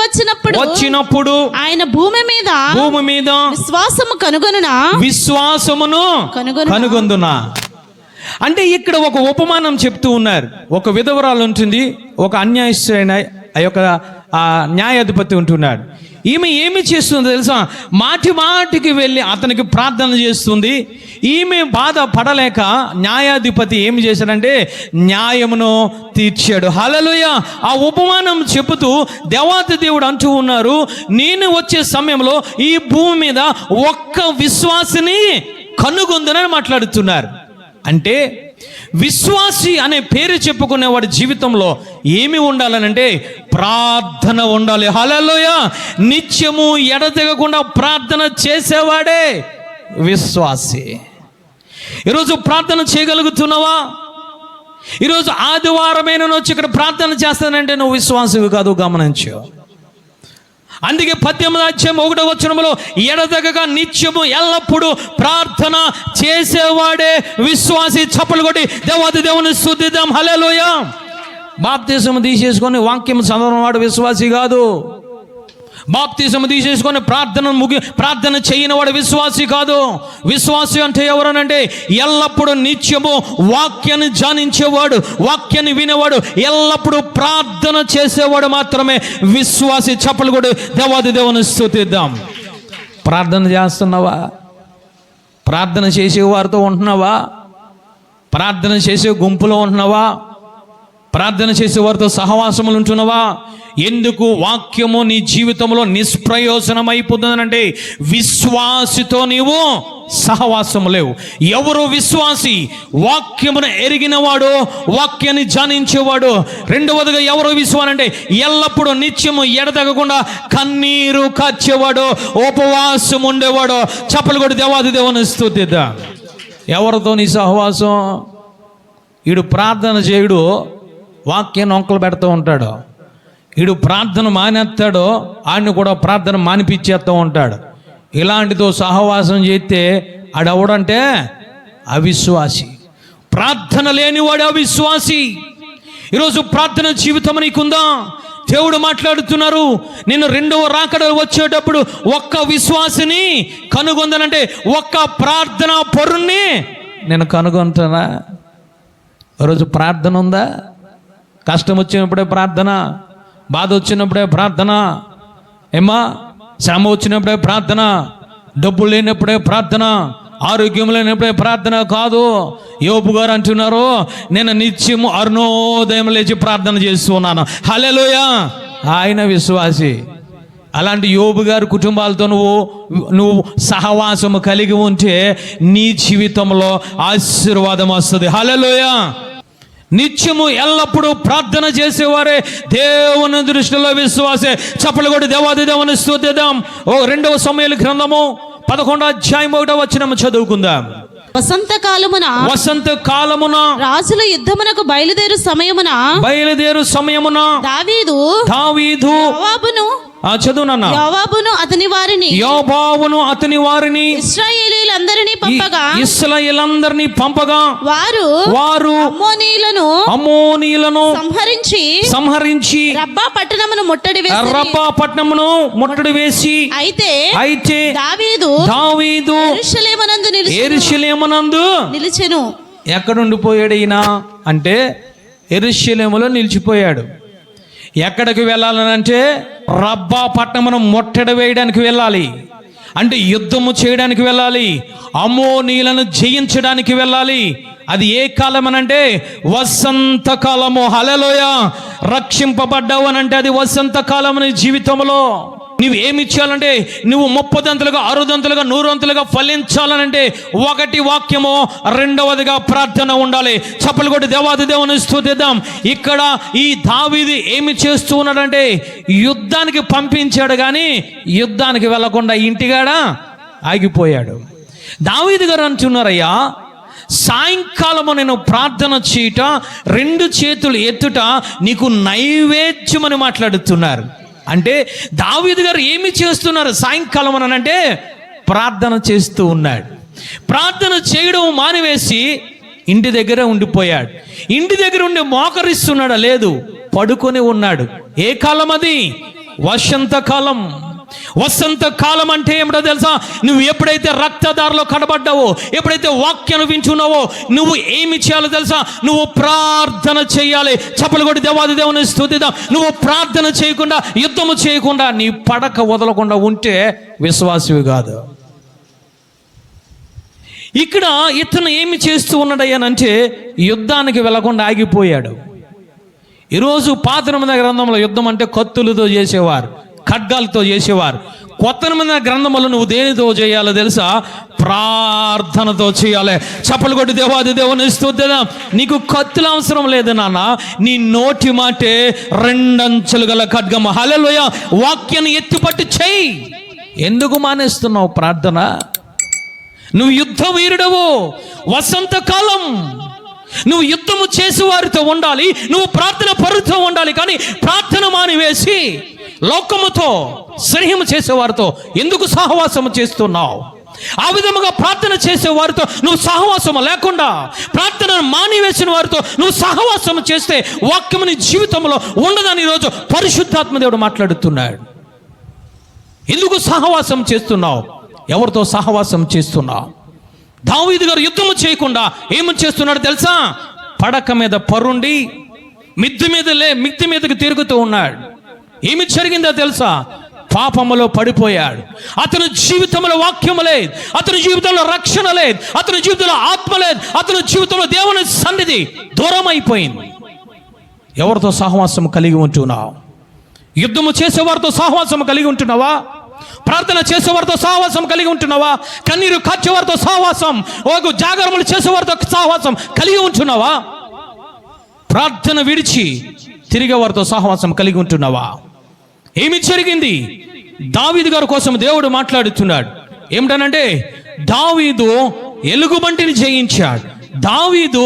వచ్చినప్పుడు ఆయన భూమి మీద విశ్వాసమును
కనుగొందునా. అంటే ఇక్కడ ఒక ఉపమానం చెప్తూ ఉన్నారు. ఒక విధవరాలు ఉంటుంది, ఒక అన్యాయస్తుడైన ఆ యొక్క న్యాయాధిపతి ఉంటున్నాడు. ఈమె ఏమి చేస్తుందో తెలుసా? మాటికి వెళ్ళి అతనికి ప్రార్థన చేస్తుంది. ఈమె బాధ పడలేక న్యాయాధిపతి ఏమి చేశాడంటే న్యాయమును తీర్చాడు. హల్లెలూయా. ఆ ఉపమానం చెబుతూ దేవాతి దేవుడు అంటూ ఉన్నారు, నేను వచ్చే సమయంలో ఈ భూమి మీద ఒక్క విశ్వాసిని కనుగొందునని మాట్లాడుతున్నారు. అంటే విశ్వాసి అనే పేరు చెప్పుకునే వాడి జీవితంలో ఏమి ఉండాలనంటే ప్రార్థన ఉండాలి. హల్లెలూయా. నిత్యము ఎడతెగకుండా ప్రార్థన చేసేవాడే విశ్వాసి. ఈరోజు ప్రార్థన చేయగలుగుతున్నావా? ఈరోజు ఆదివారమైన వచ్చి ఇక్కడ ప్రార్థన చేస్తానంటే నువ్వు విశ్వాసివి కాదు, గమనించు. అందుకే 18వ అధ్యాయం 1వ వచనంలో ఎడతెగక నిత్యము ఎల్లప్పుడూ ప్రార్థన చేసేవాడే విశ్వాసి. చప్పలు కొట్టి దేవాది దేవుని స్తుతిద్దాం. హల్లెలూయా. బాప్తిసం తీసేసుకొని వాక్యం చదవడం వాడు విశ్వాసి కాదు. బాప్తిసం తీసేసుకొని ప్రార్థన చేయని వాడు విశ్వాసి కాదు. విశ్వాసి అంటే ఎవరనంటే ఎల్లప్పుడూ నిత్యము వాక్యాన్ని ధ్యానించేవాడు, వాక్యాన్ని వినేవాడు, ఎల్లప్పుడూ ప్రార్థన చేసేవాడు మాత్రమే విశ్వాసి. చప్పలు కూడా దేవాది దేవుని స్తుతిద్దాం. ప్రార్థన చేస్తున్నావా? ప్రార్థన చేసేవారితో ఉంటున్నావా? ప్రార్థన చేసే గుంపులో ఉంటున్నావా? ప్రార్థన చేసేవారితో సహవాసములు ఉంటున్నావా? ఎందుకు వాక్యము నీ జీవితంలో నిష్ప్రయోజనం అయిపోతుందనంటే విశ్వాసితో నీవు సహవాసము లేవు. ఎవరు విశ్వాసి? వాక్యమును ఎరిగినవాడు, వాక్యాన్ని ధ్యానించేవాడు. రెండవదిగా ఎవరు విశ్వాసి అంటే ఎల్లప్పుడూ నిత్యము ఎడతెగకుండా కన్నీరు కార్చేవాడు, ఉపవాసం ఉండేవాడు. చప్పలు కొట్టి దేవాది దేవుని స్తుతిద్దాం. ఎవరితో నీ సహవాసం? వీడు ప్రార్థన చేయుడు, వాక్యాన్ని వంకలు పెడుతూ ఉంటాడు. వీడు ప్రార్థన మానేస్తాడో ఆడిని కూడా ప్రార్థన మానిపించేస్తూ ఉంటాడు. ఇలాంటితో సహవాసం చేస్తే ఆడెవడంటే అవిశ్వాసి. ప్రార్థన లేనివాడు అవిశ్వాసి. ఈరోజు ప్రార్థన జీవితం నీకుందా? దేవుడు మాట్లాడుతున్నారు, నేను రెండవ రాకడ వచ్చేటప్పుడు ఒక్క విశ్వాసిని కనుగొందనంటే ఒక్క ప్రార్థన పరుణ్ణి నేను కనుగొంటానా? ఈరోజు ప్రార్థన ఉందా? కష్టం వచ్చినప్పుడే ప్రార్థన, బాధ వచ్చినప్పుడే ప్రార్థన, శ్రమ వచ్చినప్పుడే ప్రార్థన, డబ్బులు లేనప్పుడే ప్రార్థన, ఆరోగ్యం లేనప్పుడే ప్రార్థన కాదు. యోబు గారు అంటున్నారు, నేను నిత్యము అరుణోదయం లేచి ప్రార్థన చేస్తున్నాను. హల్లెలూయా. ఆయన విశ్వాసి. అలాంటి యోబు గారి కుటుంబాలతో నువ్వు సహవాసము కలిగి ఉంటే నీ జీవితంలో ఆశీర్వాదం వస్తుంది. హల్లెలూయా. నిత్యము ఎల్లప్పుడూ ప్రార్థన చేసేవారే దేవుని దృష్టిలో విశ్వాసే. చప్పలు కొట్టి దేవాది దేవుని స్తుతిద్దాం. 2వ సమూయేలు గ్రంథము 11వ అధ్యాయం 1వ వచనం చదువుకుందాం.
వసంత కాలమున రాజుల యుద్ధమునకు బయలుదేరు సమయమున దావీదు యోవాబును అతని వారిని ఇశ్రాయేలీయులందరినీ పంపగా వారు అమ్మోనీయులను సంహరించి రబ్బా పట్టణమును ముట్టడి వేసి అయితే దావీదు యెరూషలేమునందు నిలిచెను.
ఎక్కడ ఉండిపోయాడు ఈయన అంటే యెరూషలేములో నిలిచిపోయాడు. ఎక్కడికి వెళ్ళాలనంటే రబ్బా పట్టణమును ముట్టడి వేయడానికి వెళ్ళాలి, అంటే యుద్ధము చేయడానికి వెళ్ళాలి, అమ్మోనీయులను జయించడానికి వెళ్ళాలి. అది ఏ కాలం అనంటే వసంత కాలము. హల్లెలూయా. రక్షింపబడ్డావు అనంటే అది వసంత కాలము. నీ జీవితంలో నువ్వు ఏమి ఇచ్చాలంటే నువ్వు 30 60 100 ఫలించాలనంటే ఒకటి వాక్యము, రెండవదిగా ప్రార్థన ఉండాలి. చప్పలు కొట్టి దేవాది దేవుని స్తుతిద్దాం. ఇక్కడ ఈ దావీదు ఏమి చేస్తూ ఉన్నాడంటే యుద్ధానికి పంపించాడు కానీ యుద్ధానికి వెళ్ళకుండా ఇంటిగాడ ఆగిపోయాడు. దావీదు గారు అంటున్నారయ్యా, సాయంకాలము నేను ప్రార్థన చేయట, 2 చేతులు ఎత్తుట నీకు నైవేద్యమని మాట్లాడుతున్నారు. అంటే దావీదు గారు ఏమి చేస్తున్నారు సాయంకాలం అని అంటే ప్రార్థన చేస్తూ ఉన్నాడు. ప్రార్థన చేయడం మానివేసి ఇంటి దగ్గర ఉండిపోయాడు. ఇంటి దగ్గర ఉండి మోకరిస్తున్నాడా? లేదు, పడుకొని ఉన్నాడు. ఏ కాలం అది? వసంతకాలం. వసంతకాలం అంటే ఏమిటో తెలుసా? నువ్వు ఎప్పుడైతే రక్తదారిలో కడబడ్డావో, ఎప్పుడైతే వాక్యాన్ని వింటున్నావో, నువ్వు ఏమి చేయాలో తెలుసా? నువ్వు ప్రార్థన చేయాలి. చప్పలు కొట్టి దేవాది దేవుని స్తుతిద్దాం. నువ్వు ప్రార్థన చేయకుండా, యుద్ధము చేయకుండా, నీ పడక వదలకుండా ఉంటే విశ్వాసివి కాదు. ఇక్కడ ఇతను ఏమి చేస్తూ ఉన్నాడయ్యానంటే యుద్ధానికి వెళ్లకుండా ఆగిపోయాడు. ఈరోజు పాత నిబంధన గ్రంథంలో యుద్ధం అంటే కత్తులతో చేసేవారు, ఖడ్గాలతో చేసేవారు. కొత్త నిబంధన గ్రంథములు నువ్వు దేనితో చేయాలో తెలుసా? ప్రార్థనతో చేయాలి. చప్పలు కొట్టి దేవాది దేవుని స్తుతిద్దాం. నీకు కత్తులు అవసరం లేదు నాన్న, నీ నోటి మాటే 2 అంచులు గల ఖడ్గము. హల్లెలూయా. వాక్యాన్ని ఎత్తిపట్టి చెయ్యి. ఎందుకు మానేస్తున్నావు ప్రార్థన? నువ్వు యుద్ధ వీరుడవు. వసంతకాలం నువ్వు యుద్ధము చేసేవారితో ఉండాలి, నువ్వు ప్రార్థన పరుతో ఉండాలి. కానీ ప్రార్థన మానివేసి లోకముతో స్నేహం చేసేవారితో ఎందుకు సహవాసము చేస్తున్నావు? ఆ విధముగా ప్రార్థన చేసేవారితో నువ్వు సహవాసము లేకుండా, ప్రార్థనను మానివేసిన వారితో నువ్వు సహవాసము చేస్తే వాక్యము నీ జీవితంలో ఉండదని ఈరోజు పరిశుద్ధాత్మ దేవుడు మాట్లాడుతున్నాడు. ఎందుకు సహవాసం చేస్తున్నావు? ఎవరితో సహవాసం చేస్తున్నావు? దావీదు గారు యుద్ధము చేయకుండా ఏమి చేస్తున్నాడు తెలుసా? పడక మీద పరుండి మిద్ది మీదకి తిరుగుతూ ఉన్నాడు. ఏమి జరిగిందో తెలుసా? పాపములో పడిపోయాడు. అతని జీవితంలో వాక్యము లేదు, అతని జీవితంలో రక్షణ లేదు, అతని జీవితంలో ఆత్మ లేదు, అతని జీవితంలో దేవుని సన్నిధి దూరం అయిపోయింది. ఎవరితో సహవాసం కలిగి ఉంటున్నావు? యుద్ధము చేసేవారితో సహవాసం కలిగి ఉంటున్నావా? ప్రార్థన చేసేవారితో సహవాసం కలిగి ఉంటున్నావా? కన్నీరు కార్చేవారితో సహవాసం, జాగరములు చేసేవారితో సహవాసం కలిగి ఉంటున్నావా? ప్రార్థన విడిచి తిరిగే వారితో సహవాసం కలిగి ఉంటున్నావా? ఏమి జరిగింది? దావీదు గారి కోసం దేవుడు మాట్లాడుతున్నాడు. ఏమిటనంటే దావీదు ఎలుగుబంటిని జయించాడు, దావీదు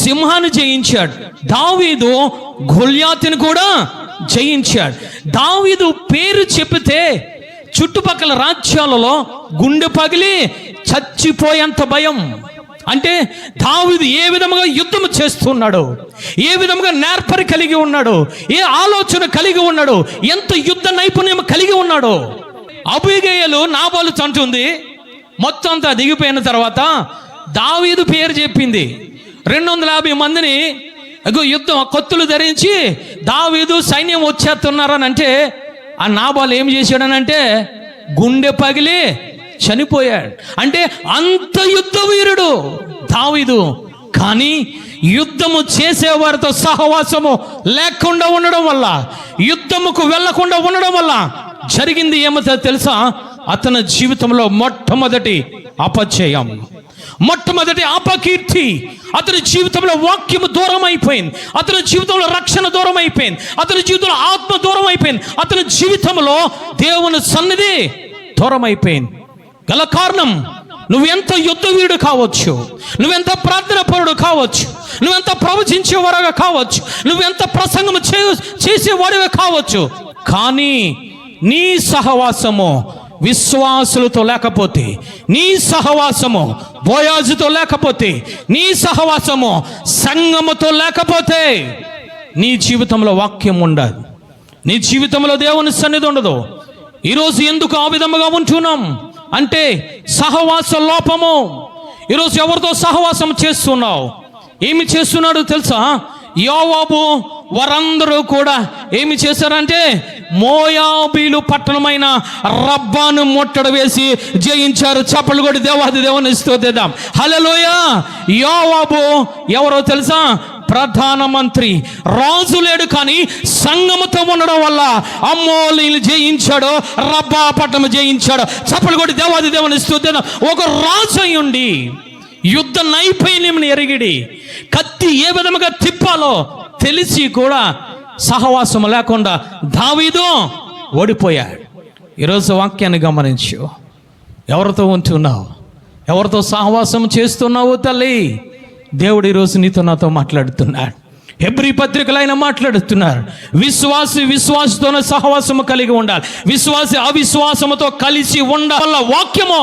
సింహాన్ని జయించాడు, దావీదు గొల్యాతుని కూడా జయించాడు. దావీదు పేరు చెప్పితే చుట్టుపక్కల రాజ్యాలలో గుండె పగిలి చచ్చిపోయేంత భయం. అంటే దావీదు ఏ విధముగా యుద్ధం చేస్తున్నాడు, ఏ విధముగా నేర్పరి కలిగి ఉన్నాడు, ఏ ఆలోచన కలిగి ఉన్నాడు, ఎంత యుద్ధ నైపుణ్యం కలిగి ఉన్నాడు. అబీగయలు నాబాలు చంటుంది. మొత్తం అంతా దిగిపోయిన తర్వాత దావీదు పేరు చెప్పింది. 250 మందిని యుద్ధం కత్తులు ధరించి దావీదు సైన్యం వచ్చేస్తున్నారని అంటే ఆ నాబాలు ఏం చేశాడనంటే గుండె పగిలి చనిపోయాడు. అంటే అంత యుద్ధ వీరుడు దావీదు. కానీ యుద్ధము చేసేవారితో సహవాసము లేకుండా ఉండడం వల్ల, యుద్ధముకు వెళ్లకుండా ఉండడం వల్ల జరిగింది ఏమో తెలుసా? అతని జీవితంలో మొట్టమొదటి అపజయం, మొట్టమొదటి అపకీర్తి. అతని జీవితంలో వాక్యము దూరం అయిపోయింది, అతని జీవితంలో రక్షణ దూరం అయిపోయింది, అతని జీవితంలో ఆత్మ దూరం అయిపోయింది, అతని జీవితంలో దేవుని సన్నిధి దూరం అయిపోయింది. గల కారణం, నువ్వెంత యుద్ధవీరుడు కావచ్చు, నువ్వెంత ప్రార్థన పరుడు కావచ్చు, నువ్వెంత ప్రవచించేవారుగా కావచ్చు, నువ్వెంత ప్రసంగం చేసేవాడుగా కావచ్చు, కానీ నీ సహవాసము విశ్వాసులతో లేకపోతే, నీ సహవాసము బోయాజుతో లేకపోతే, నీ సహవాసము సంఘముతో లేకపోతే నీ జీవితంలో వాక్యం ఉండదు, నీ జీవితంలో దేవుని సన్నిధి ఉండదు. ఈరోజు ఎందుకు ఆ విధముగా ఉంటున్నాం అంటే సహవాస లోపము. ఈరోజు ఎవరితో సహవాసం చేస్తున్నావు? ఏమి చేస్తున్నాడు తెలుసా? యోవాబు వారందరూ కూడా ఏమి చేశారంటే మోయాబీలు పట్టణమైన రబ్బాను ముట్టడి వేసి జయించారు. చప్పలు కొట్టి దేవాది దేవుని స్తుతిద్దాం. హల్లెలూయా. యోవాబు ఎవరో తెలుసా? ప్రధానమంత్రి. రాజు లేడు, కానీ సంఘముతో ఉండడం వల్ల అమ్మోలీలు జయించాడు, రబ్బా పట్టణం జయించాడు. చప్పలు కొట్టి దేవాది దేవుని స్తుతిద్దాం. ఒక రాజు అయ్యుండి యుద్ధ నైపుణ్యం ఎరిగిడి, కత్తి ఏ విధముగా తిప్పాలో తెలిసి కూడా సహవాసం లేకుండా దావీదు ఓడిపోయాడు. ఈరోజు వాక్యాన్ని గమనించు. ఎవరితో ఉంటున్నావు? ఎవరితో సహవాసం చేస్తున్నావు తల్లి? దేవుడు ఈరోజు నీతో నాతో మాట్లాడుతున్నాడు. హెబ్రీ పత్రికలు ఆయన మాట్లాడుతున్నారు. విశ్వాసితోనే సహవాసము కలిగి ఉండాలి. విశ్వాసి అవిశ్వాసముతో కలిసి ఉండాల. వాక్యము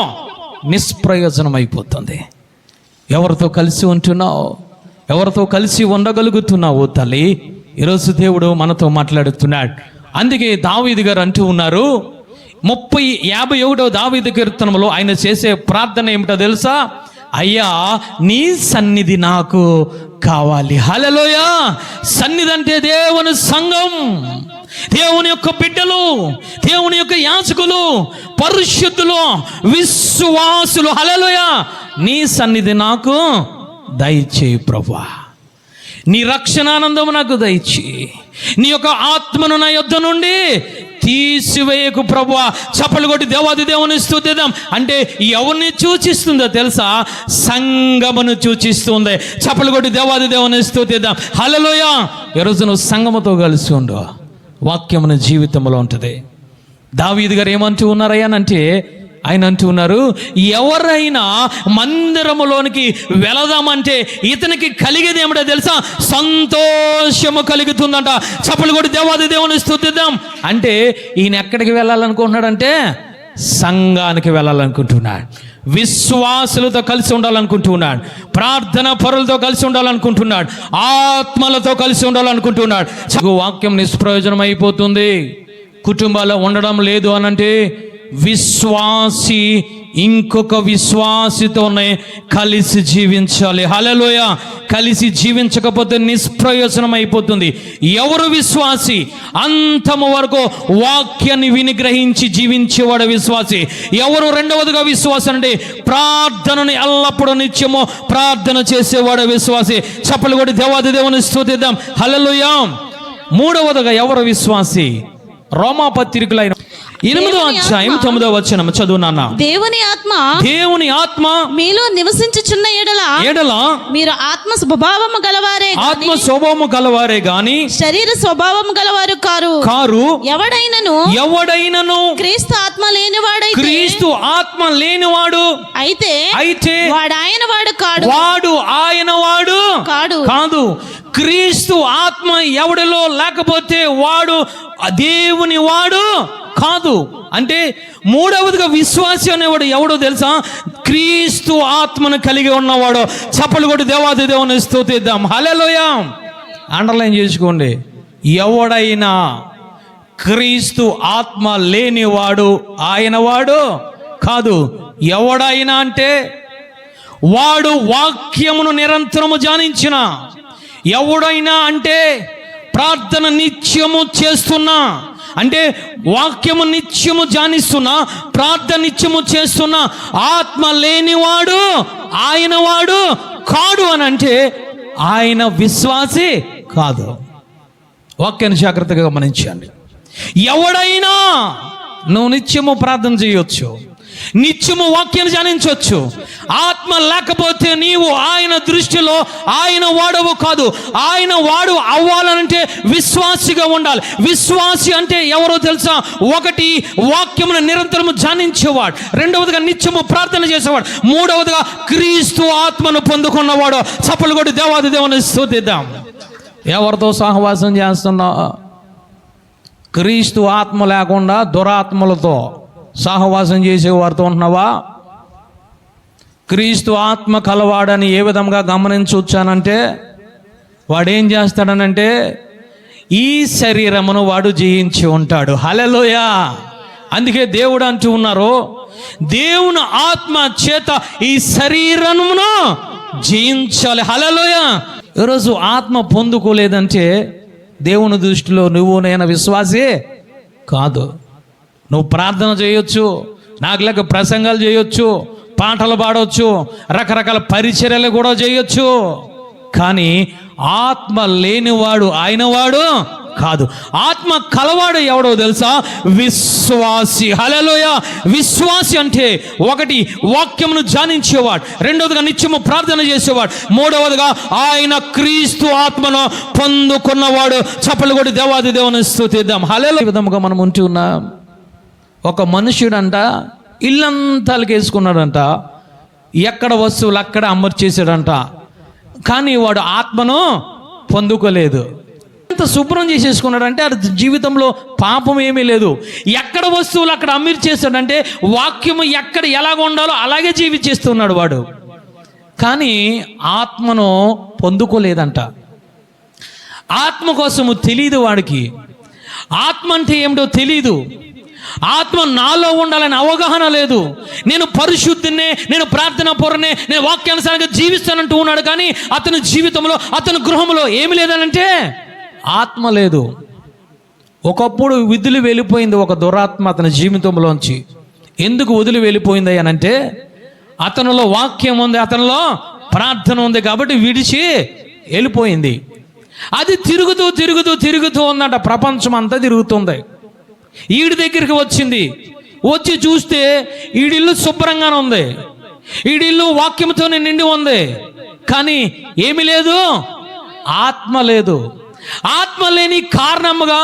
నిష్ప్రయోజనం అయిపోతుంది. ఎవరితో కలిసి ఉంటున్నావు? ఎవరితో కలిసి ఉండగలుగుతున్నావు తల్లి? ఈరోజు దేవుడు మనతో మాట్లాడుతున్నాడు. అందుకే దావీదు గారు అంటూ ఉన్నారు, 51వ దావీదు కీర్తనలో ఆయన చేసే ప్రార్థన ఏమిటో తెలుసా? అయ్యా, నీ సన్నిధి నాకు కావాలి. హల్లెలూయా. సన్నిధి అంటే దేవుని సంఘం, దేవుని యొక్క బిడ్డలు, దేవుని యొక్క యాజకులు, పరిశుద్ధులు, విశ్వాసులు. హల్లెలూయా. నీ సన్నిధి నాకు దయచేయి ప్రభువా. నీ రక్షణానందము నాకు దయచేయి. నీ యొక్క ఆత్మను నా యొద్ద నుండి తీసివేయకు ప్రభువా. చప్పలు కొట్టి దేవాది దేవుని స్తుతిద్దాం. అంటే ఎవరిని సూచిస్తుందో తెలుసా? సంఘమును సూచిస్తుంది. చప్పలు కొట్టి దేవాది దేవుని స్తుతిద్దాం. హల్లెలూయా. ఈరోజు నువ్వు సంఘముతో కలిసి ఉండు, వాక్యమున జీవితంలో ఉంటుంది. దావీదు గారు ఏమంటూ ఉన్నారయ్యానంటే, ఆయన అంటూ ఉన్నారు, ఎవరైనా మందిరములోనికి వెళదామంటే ఇతనికి కలిగేది ఏమిటో తెలుసా? సంతోషము కలుగుతుందంట. చప్పలు కొట్టి దేవాది దేవుని స్తుతిద్దాం. అంటే ఈయన ఎక్కడికి వెళ్ళాలనుకుంటున్నాడంటే సంఘానికి వెళ్ళాలనుకుంటున్నాడు, విశ్వాసులతో కలిసి ఉండాలనుకుంటున్నాడు, ప్రార్థన పరులతో కలిసి ఉండాలనుకుంటున్నాడు, ఆత్మలతో కలిసి ఉండాలనుకుంటున్నాడు. వాక్యం నిష్ప్రయోజనం అయిపోతుంది. కుటుంబాల్లో ఉండడం లేదు అనంటే విశ్వాసి ఇంకొక విశ్వాసితోనే కలిసి జీవించాలి. హల్లెలూయా. కలిసి జీవించకపోతే నిష్ప్రయోజనం అయిపోతుంది. ఎవరు విశ్వాసి? అంతము వరకు వాక్యాన్ని వినిగ్రహించి జీవించేవాడు విశ్వాసి. ఎవరు రెండవదిగా విశ్వాసం అంటే ప్రార్థనని ఎల్లప్పుడూ నిత్యము ప్రార్థన చేసేవాడు విశ్వాసి. చప్పలు కొట్టి దేవాది దేవుని స్తుతిద్దాం. హల్లెలూయా. మూడవదిగా ఎవరు విశ్వాసి? రోమాపత్రికలైన 8వ అధ్యాయం 9వ వచనం చదువు నాన్న. దేవుని ఆత్మ
మీలో నివసించుచున్న ఎడల మీరు ఆత్మ స్వభావము గలవారే గాని శరీర స్వభావము గలవారు కారు. ఎవడైనను క్రీస్తు ఆత్మ లేనివాడు అయితే వాడు ఆయన వాడు కాదు. క్రీస్తు ఆత్మ ఎవడిలో లేకపోతే వాడు దేవుని వాడు కాదు. అంటే మూడవదిగా విశ్వాసి అనేవాడు ఎవడో తెలుసా? క్రీస్తు ఆత్మను కలిగి ఉన్నవాడు. చప్పలు కొట్టి దేవాది దేవుని స్తుతిద్దాం. హల్లెలూయా. అండర్లైన్ చేసుకోండి. ఎవడైనా క్రీస్తు ఆత్మ లేనివాడు ఆయన వాడు కాదు. ఎవడైనా అంటే వాడు వాక్యమును నిరంతరము ధ్యానించిన, ఎవడైనా అంటే ప్రార్థన నిత్యము చేస్తున్నా, అంటే వాక్యము నిత్యము ధ్యానిస్తున్నా, ప్రార్థన నిత్యము చేస్తున్నా, ఆత్మ లేనివాడు ఆయన వాడు కాడు అని అంటే ఆయన విశ్వాసి కాదు. వాక్యాన్ని జాగ్రత్తగా గమనించండి. ఎవడైనా నువ్వు నిత్యము ప్రార్థన చేయొచ్చు,
నిత్యము వాక్యాన్ని ధ్యానించవచ్చు. ఆత్మ లేకపోతే నీవు ఆయన దృష్టిలో ఆయన వాడవు కాదు. ఆయన వాడు అవ్వాలంటే విశ్వాసిగా ఉండాలి. విశ్వాసి అంటే ఎవరో తెలుసా? ఒకటి, వాక్యమును నిరంతరము ధ్యానించేవాడు. రెండవదిగా నిత్యము ప్రార్థన చేసేవాడు. మూడవదిగా క్రీస్తు ఆత్మను పొందుకున్నవాడు. చప్పలు కొట్టి దేవాది దేవుని స్తుతిద్దాం. ఎవరితో సహవాసం చేస్తున్నావు? క్రీస్తు ఆత్మ లేకుండా దురాత్మలతో సహవాసం చేసేవారితో ఉంటున్నావా? క్రీస్తు ఆత్మ కలవాడని ఏ విధంగా గమనించవచ్చానంటే, వాడేం చేస్తాడనంటే ఈ శరీరమును వాడు జయించి ఉంటాడు. హల్లెలూయా. అందుకే దేవుడు అంటూ ఉన్నారు, దేవుని ఆత్మ చేత ఈ శరీరమును జయించాలి. హల్లెలూయా. ఈరోజు ఆత్మ పొందుకోలేదంటే దేవుని దృష్టిలో నువ్వు నేను విశ్వాసే కాదు. నువ్వు ప్రార్థన చేయొచ్చు, నాకు లెక్క ప్రసంగాలు చేయొచ్చు, పాటలు పాడవచ్చు, రకరకాల పరిచర్యలు కూడా చేయొచ్చు, కానీ ఆత్మ లేనివాడు ఆయనవాడు కాదు. ఆత్మ కలవాడు ఎవడో తెలుసా? విశ్వాసి. హల్లెలూయా. విశ్వాసి అంటే ఒకటి, వాక్యమును ధ్యానించేవాడు. రెండవదిగా నిత్యము ప్రార్థన చేసేవాడు. మూడవదిగా ఆయన క్రీస్తు ఆత్మను పొందుకున్నవాడు. చప్పలు కొట్టి దేవాది దేవుని స్తుతిద్దాం. హల్లెలూయా. ఈ విధముగా మనం ఉంటూ ఉన్నాం. ఒక మనుష్యుడంట ఇల్లంతా వేసుకున్నాడంట, ఎక్కడ వస్తువులు అక్కడ అమర్చేసాడంట, కానీ వాడు ఆత్మను పొందుకోలేదు. ఎంత శుభ్రం చేసేసుకున్నాడంటే అది జీవితంలో పాపం ఏమీ లేదు. ఎక్కడ వస్తువులు అక్కడ అమర్చేసాడంటే వాక్యము ఎక్కడ ఎలాగ ఉండాలో అలాగే జీవించేస్తున్నాడు వాడు, కానీ ఆత్మను పొందుకోలేదంట. ఆత్మ కోసము తెలియదు వాడికి. ఆత్మ అంటే ఏమిటో తెలీదు. ఆత్మ నాలో ఉండాలని అవగాహన లేదు. నేను పరిశుద్ధినే, నేను ప్రార్థన పూర్ణనే, నేను వాక్యానుసారంగా జీవిస్తానంటూ ఉన్నాడు, కానీ అతని జీవితంలో అతని గృహంలో ఏమి లేదనంటే ఆత్మ లేదు. ఒకప్పుడు విధులు వెళ్ళిపోయింది ఒక దురాత్మ అతని జీవితంలోంచి. ఎందుకు వదిలి వెళ్ళిపోయింది అనంటే అతనిలో వాక్యం ఉంది, అతనిలో ప్రార్థన ఉంది కాబట్టి విడిచి వెళ్ళిపోయింది. అది తిరుగుతూ తిరుగుతూ తిరుగుతూ ఉందంట. ప్రపంచం అంతా తిరుగుతుంది. ఈడి దగ్గరికి వచ్చింది. వచ్చి చూస్తే ఈడిల్లు శుభ్రంగానే ఉంది, ఈడిల్లు వాక్యంతోనే నిండి ఉంది, కానీ ఏమి లేదు, ఆత్మ లేదు. ఆత్మ లేని కారణముగా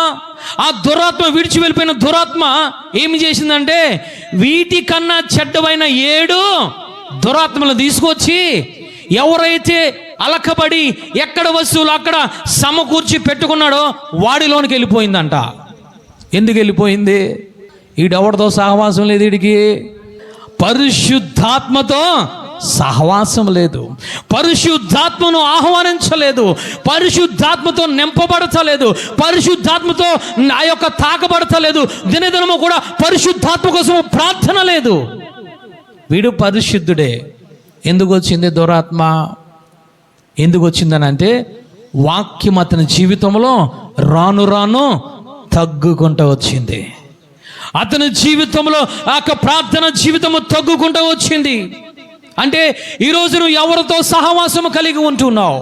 ఆ దురాత్మ, విడిచి వెళ్ళిపోయిన దురాత్మ ఏమి చేసిందంటే వీటికన్నా చెడ్డవైన 7 దురాత్మలు తీసుకొచ్చి ఎవరైతే అలకబడి ఎక్కడ వస్తువులు అక్కడ సమకూర్చి పెట్టుకున్నాడో వాడిలోనికి వెళ్ళిపోయిందంట. ఎందుకు వెళ్ళిపోయింది? ఈడెవరితో సహవాసం లేదు, వీడికి పరిశుద్ధాత్మతో సహవాసం లేదు, పరిశుద్ధాత్మను ఆహ్వానించలేదు, పరిశుద్ధాత్మతో నింపబడతలేదు, పరిశుద్ధాత్మతో ఆ యొక్క తాకబడతలేదు, దినదినము కూడా పరిశుద్ధాత్మ కోసం ప్రార్థన లేదు. వీడు పరిశుద్ధుడే. ఎందుకు వచ్చింది దురాత్మ? ఎందుకు వచ్చిందని అంటే వాక్యం అతని జీవితంలో రాను రాను తగ్గుకుంటూ వచ్చింది. అతని జీవితంలో ఆ ప్రార్థన జీవితము తగ్గుకుంటూ వచ్చింది. అంటే ఈరోజు నువ్వు ఎవరితో సహవాసము కలిగి ఉంటున్నావు?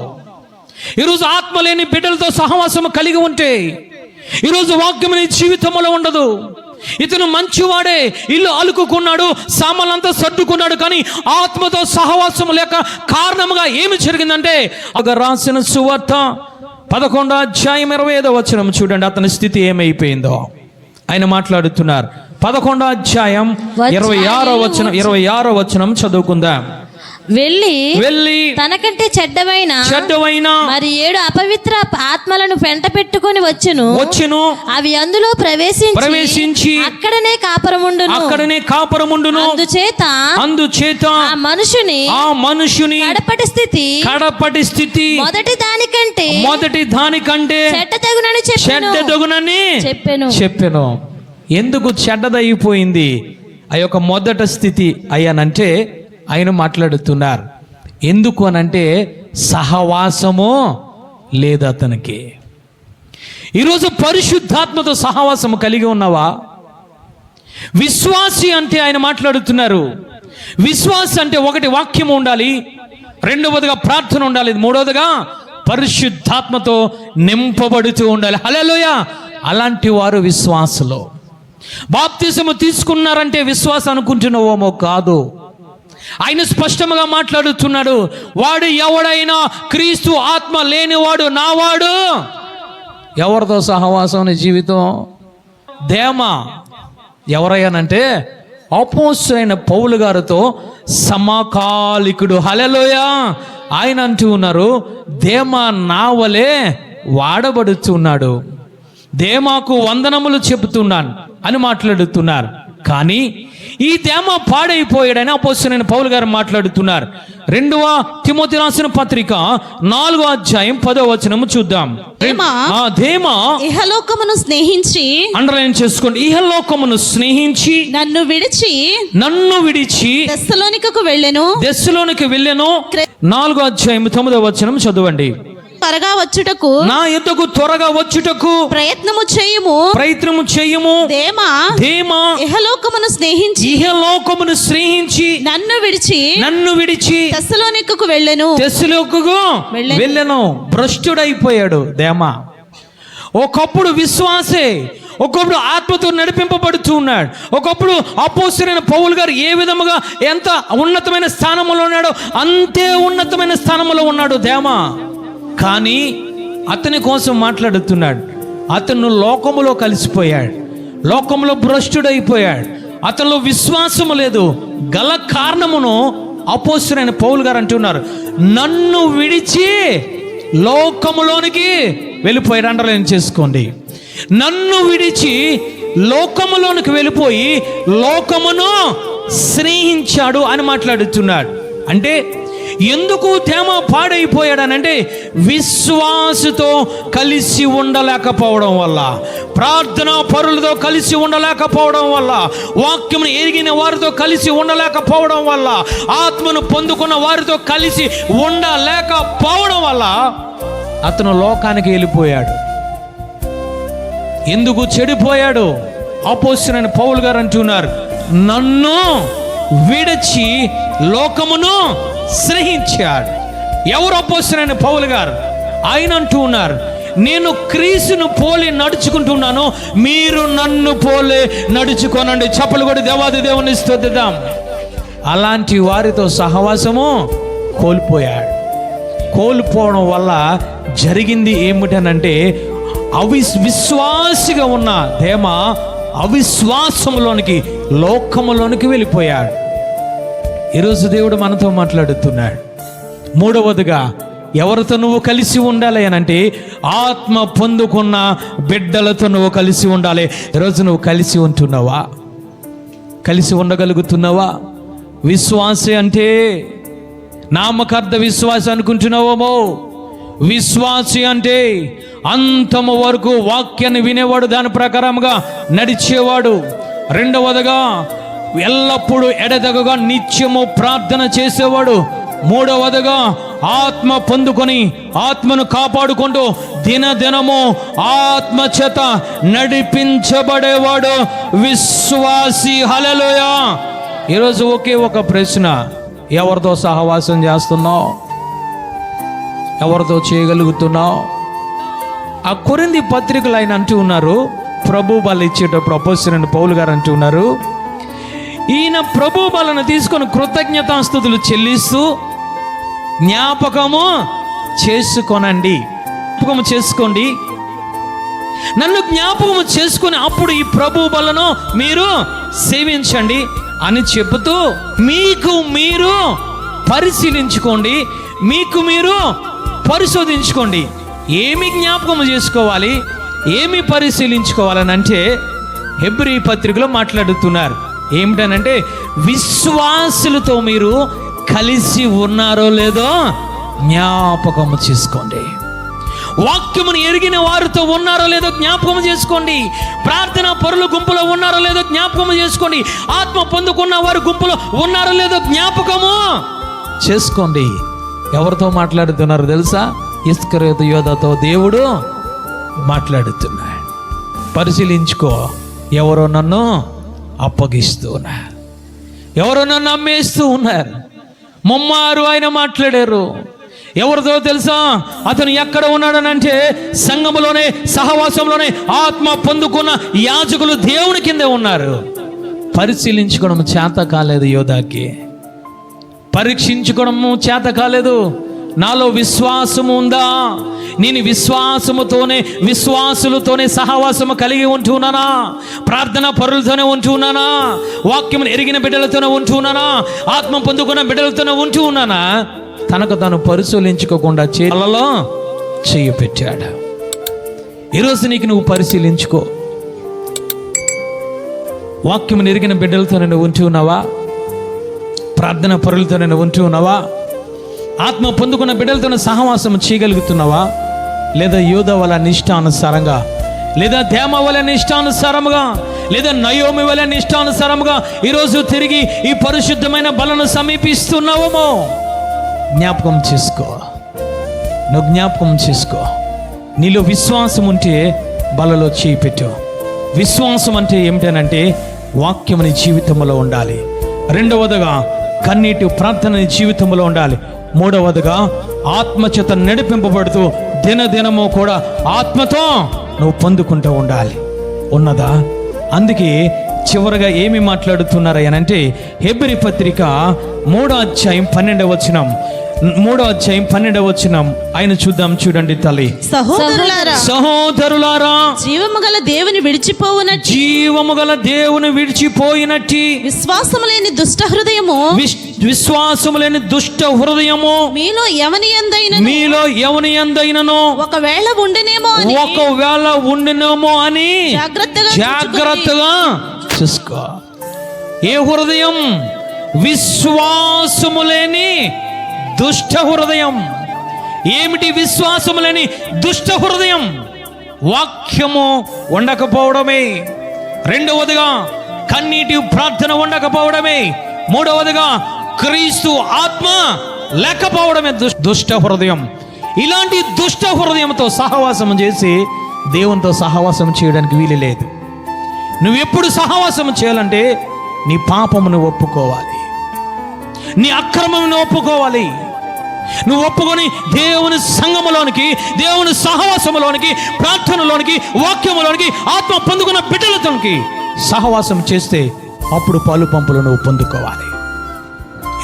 ఈరోజు ఆత్మ లేని బిడ్డలతో సహవాసము కలిగి ఉంటే ఈరోజు వాక్యం నీ జీవితంలో ఉండదు. ఇతను మంచివాడే, ఇల్లు అలుకుకున్నాడు, సామాన్లంతా సర్దుకున్నాడు, కానీ ఆత్మతో సహవాసము లేక కారణముగా ఏమి జరిగిందంటే రాసిన సువార్త 11వ అధ్యాయం 25వ వచనం చూడండి, అతని స్థితి ఏమైపోయిందో ఆయన మాట్లాడుతున్నారు. 11వ అధ్యాయం 26వ వచనం చదువుకుందాం.
వెళ్ళి తనకంటే చెడ్డవైన మరి 7 అపవిత్ర ఆత్మలను వెంట పెట్టుకొని వచ్చెను. అవి అందులో ప్రవేశించి అక్కడనే కాపురముండును. అందుచేత ఆ మనుషుని కడపటి స్థితి మొదటి దానికంటే చెడ్డదగునని చెప్పెను. ఎందుకు చెడ్డదైపోయింది ఆ యొక్క మొదటి స్థితి అయ్యానంటే ఆయన మాట్లాడుతున్నారు. ఎందుకు అనంటే సహవాసము లేదు అతనికి. ఈరోజు పరిశుద్ధాత్మతో సహవాసము కలిగి ఉన్నావా? విశ్వాసి అంటే ఆయన మాట్లాడుతున్నారు. విశ్వాసి అంటే ఒకటి వాక్యము ఉండాలి, రెండవదిగా ప్రార్థన ఉండాలి, మూడవదిగా పరిశుద్ధాత్మతో నింపబడుతూ ఉండాలి. హల్లెలూయా. అలాంటి వారు విశ్వాసులు.
బాప్తిసము తీసుకున్నారంటే విశ్వాసం అనుకుంటున్నావేమో, కాదు. ఆయన స్పష్టంగా మాట్లాడుతున్నాడు, వాడు ఎవడైనా క్రీస్తు ఆత్మ లేనివాడు నావాడు. ఎవరితో సహవాసం నీ జీవితం? దేమా ఎవరయ్యానంటే అపోస్తలుడైన పౌలు గారితో సమకాలికుడు. హల్లెలూయా. ఆయన అంటూ ఉన్నారు, దేమా నా వలె వాడబడుతున్నాడు, దేమాకు వందనములు చెబుతున్నాను అని మాట్లాడుతున్నారు. కానీ ఈ దేమా పాడైపోయాడని అపోస్తలుడైన పౌలు గారు మాట్లాడుతున్నారు. 2వ తిమోతి రాసిన పత్రిక 4వ అధ్యాయం 10వ వచనము చూద్దాం. దేమా
ఇహలోకమును స్నేహించి,
అండర్లైన్ చేసుకోండి, ఇహలోకమును స్నేహించి
నన్ను విడిచి తెస్సలోనికకు వెళ్ళెను.
4వ అధ్యాయం 9వ వచనం చదవండి.
త్వరగా వచ్చుటకు,
నా యొద్దకు త్వరగా వచ్చుటకు
ప్రయత్నము చేయుము. దేమా ఇహలోకమును స్నేహించి నన్ను విడిచి తెస్సలోనికకు
వెళ్ళెను. భ్రష్టుడైపోయాడు దేమా. ఒకప్పుడు విశ్వాసే, ఒకప్పుడు ఆత్మతో నడిపింపబడుతూ ఉన్నాడు. ఒకప్పుడు అపోస్తలుడైన పౌలు గారు ఏ విధముగా ఎంత ఉన్నతమైన స్థానంలో ఉన్నాడో అంతే ఉన్నతమైన స్థానంలో ఉన్నాడు దేమా. కానీ అతని కోసం మాట్లాడుతున్నాడు. అతను లోకములో కలిసిపోయాడు, లోకములో భ్రష్టుడైపోయాడు, అతనిలో విశ్వాసము లేదు. గల కారణమును అపోస్తలుడైన పౌలు గారు అంటున్నారు, నన్ను విడిచి లోకములోనికి వెళ్ళిపోయాడు. అండర్లైన్ చేసుకోండి, నన్ను విడిచి లోకములోనికి వెళ్ళిపోయి లోకమును స్నేహించాడు అని మాట్లాడుతున్నాడు. అంటే ఎందుకు దేమా పాడైపోయాడనంటే విశ్వాసతో కలిసి ఉండలేకపోవడం వల్ల, ప్రార్థనా పరులతో కలిసి ఉండలేకపోవడం వల్ల, వాక్యమును ఎరిగిన వారితో కలిసి ఉండలేకపోవడం వల్ల, ఆత్మను పొందుకున్న వారితో కలిసి ఉండలేకపోవడం వల్ల అతను లోకానికి వెళ్ళిపోయాడు. ఎందుకు చెడిపోయాడు? అపోస్తలుడైన పౌలు గారు అంటున్నారు, నన్ను విడిచి లోకమును స్నేహించాడు. ఎవరు అపోస్తలుడైన పౌలు గారు? ఆయన అంటూ ఉన్నారు, నేను క్రీస్తును పోలి నడుచుకుంటున్నాను, మీరు నన్ను పోలే నడుచుకోనండి. చప్పలు కూడా దేవాది దేవుని స్తుతిద్దాం. అలాంటి వారితో సహవాసము కోల్పోవడం వల్ల జరిగింది ఏమిటనంటే విశ్వాసిగా ఉన్న దేమా అవిశ్వాసంలోనికి, లోకములోనికి వెళ్ళిపోయాడు. ఈరోజు దేవుడు మనతో మాట్లాడుతున్నాడు. 3వదిగా ఎవరితో నువ్వు కలిసి ఉండాలి అనంటే ఆత్మ పొందుకున్న బిడ్డలతో నువ్వు కలిసి ఉండాలి. ఈరోజు నువ్వు కలిసి ఉంటున్నావా? కలిసి ఉండగలుగుతున్నావా? విశ్వాసే అంటే నామకార్థ విశ్వాస అనుకుంటున్నావేమో. విశ్వాసి అంటే అంతము వరకు వాక్యాన్ని వినేవాడు, దాని ప్రకారంగా నడిచేవాడు. 2వదిగా ఎల్లప్పుడూ ఎడతెగక నిత్యము ప్రార్థన చేసేవాడు. 3వదిగా ఆత్మ పొందుకొని ఆత్మను కాపాడుకుంటూ దినదినము ఆత్మ చేత నడిపించబడేవాడు విశ్వాసి. హల్లెలూయా. ఈరోజు ఒకే ఒక ప్రశ్న, ఎవరితో సహవాసం చేస్తున్నావు? ఎవరితో చేయగలుగుతున్నావు? ఆ కొరింథీ పత్రికలు ఆయన అంటూ ఉన్నారు, ప్రభు బల ఇచ్చేటప్పుడు అపోస్తలుడైన పౌలు గారు అంటూ ఉన్నారు, ఈయన ప్రభు బలను తీసుకొని కృతజ్ఞతాస్తుతులు చెల్లిస్తూ జ్ఞాపకము చేసుకోనండి. జ్ఞాపకము చేసుకోండి, నన్ను జ్ఞాపకము చేసుకొని అప్పుడు ఈ ప్రభు బలను మీరు సేవించండి అని చెబుతూ మీకు మీరు పరిశీలించుకోండి, మీకు మీరు పరిశోధించుకోండి. ఏమి జ్ఞాపకము చేసుకోవాలి, ఏమి పరిశీలించుకోవాలని అంటే హెబ్రీ పత్రికలో మాట్లాడుతున్నారు. ఏమిటనంటే విశ్వాసులతో మీరు కలిసి ఉన్నారో లేదో జ్ఞాపకము చేసుకోండి. వాక్యమును ఎరిగిన వారితో ఉన్నారో లేదో జ్ఞాపకం చేసుకోండి. ప్రార్థన పరుల గుంపులో ఉన్నారో లేదో జ్ఞాపకము చేసుకోండి. ఆత్మ పొందుకున్న వారి గుంపులో ఉన్నారో లేదో జ్ఞాపకము చేసుకోండి. ఎవరితో మాట్లాడుతున్నారు తెలుసా? ఇస్కరియోతు యోధాతో దేవుడు మాట్లాడుతున్నాడు. పరిశీలించుకో, ఎవరో నన్ను అప్పగిస్తూ ఉన్నారు, ఎవరో నన్ను అమ్మేస్తూ ఉన్నారు. ముమ్మారు ఆయన మాట్లాడారు, ఎవరితో తెలుసా? అతను ఎక్కడ ఉన్నాడనంటే సంఘములోనే, సహవాసంలోనే ఆత్మ పొందుకున్న యాజకులు దేవుని కిందే ఉన్నారు. పరిశీలించుకోవడం చేత కాలేదు యోధాకి, పరీక్షించుకోవడము చేత కాలేదు. నాలో విశ్వాసము ఉందా? నేను విశ్వాసులతోనే సహవాసము కలిగి ఉంటున్నానా? ప్రార్థన పరులతోనే ఉంటున్నానా? వాక్యం ఎరిగిన బిడ్డలతోనే ఉంటున్నానా? ఆత్మ పొందుకున్న బిడ్డలతోనే ఉంటున్నానా? తనకు తాను పరిశీలించుకోకుండా చేతులలో చెయ్యి పెట్టాడు. ఈరోజు నీకు నువ్వు పరిశీలించుకో. వాక్యం ఎరిగిన బిడ్డలతోనే నువ్వు ఉంటున్నావా? ప్రార్థన పరులతోనే నువ్వు ఉంటున్నావా? ఆత్మ పొందుకున్న బిడ్డలతో సహవాసం చేయగలుగుతున్నావా? లేదా యోధ వల్ల నిష్టానుసారంగా, లేదా దేమ వల్ల నిష్టానుసారముగా, లేదా నయోమి వల్ల నిష్టానుసారముగా ఈరోజు తిరిగి ఈ పరిశుద్ధమైన బలను సమీపిస్తున్నావేమో? జ్ఞాపకం చేసుకో. నువ్వు జ్ఞాపకం చేసుకో. నీలో విశ్వాసం ఉంటే బలలో చేయి పెట్టు. విశ్వాసం అంటే ఏమిటనంటే వాక్యం నీ జీవితంలో ఉండాలి. రెండవదిగా కన్నీటి ప్రార్థన నీ జీవితంలో ఉండాలి. మూడవదిగా ఆత్మచేత నడిపింపబడుతూ దినదినము కూడా ఆత్మతో నువ్వు పొందుకుంటూ ఉండాలి. ఉన్నదా? అందుకే చివరగా ఏమి మాట్లాడుతున్నారనంటే హెబ్రీ పత్రిక 3వ అధ్యాయం 12వ వచనం ఆయన చూద్దాం. చూడండి తల్లి. సహోదరులారా
జీవము గల దేవుని విడిచిపోయినట్టి విశ్వాసము లేని దుష్ట హృదయము మీలో ఎవని యందైనను ఒకవేళ ఉండినేమో అని జాగ్రత్తగా
చూసుకో. ఏ హృదయం? విశ్వాసము లేని దుష్ట హృదయం. ఏమిటి విశ్వాసము లేని దుష్ట హృదయం? వాక్యము ఉండకపోవడమే. రెండవదిగా కన్నీటి ప్రార్థన ఉండకపోవడమే. మూడవదిగా క్రీస్తు ఆత్మ లేకపోవడమే దుష్ట హృదయం. ఇలాంటి దుష్ట హృదయంతో సహవాసం చేసి దేవునితో సహవాసం చేయడానికి వీలు లేదు. నువ్వు ఎప్పుడు సహవాసం చేయాలంటే నీ పాపమును ఒప్పుకోవాలి, నీ అక్రమమును ఒప్పుకోవాలి. నువ్వు ఒప్పుకొని దేవుని సంఘములోనికి, దేవుని సహవాసములోనికి, ప్రార్థనలోనికి, వాక్యములోనికి, ఆత్మ పొందుకున్న బిడ్డలతోనికి సహవాసం చేస్తే అప్పుడు పాలు పంపులు నువ్వు పొందుకోవాలి.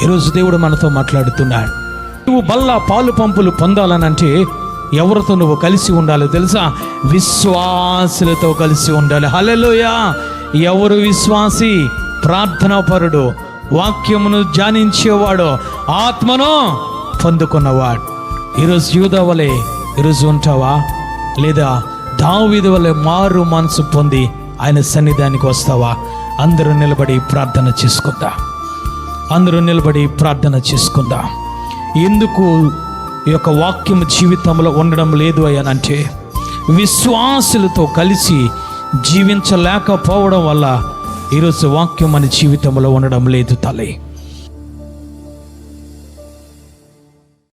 ఈరోజు దేవుడు మనతో మాట్లాడుతున్నాడు. నువ్వు బల్ల పాలు పంపులు పొందాలనంటే ఎవరితో నువ్వు కలిసి ఉండాలో తెలుసా? విశ్వాసులతో కలిసి ఉండాలి. హల్లెలూయా! ఎవరు విశ్వాసి? ప్రార్థనాపరుడు, వాక్యమును ధ్యానించేవాడు, ఆత్మను పొందుకున్నవాడు. ఈరోజు యూదా వలె ఈరోజు ఉంటావా? లేదా దావీదు వలె మారు మనసు పొంది ఆయన సన్నిధానికి వస్తావా? అందరూ నిలబడి ప్రార్థన చేసుకుందాం. ఎందుకు ఈ యొక్క వాక్యం జీవితంలో ఉండడం లేదు అనంటే విశ్వాసులతో కలిసి జీవించలేకపోవడం వల్ల ఈరోజు వాక్యం మన జీవితంలో ఉండడం లేదు తల్లి.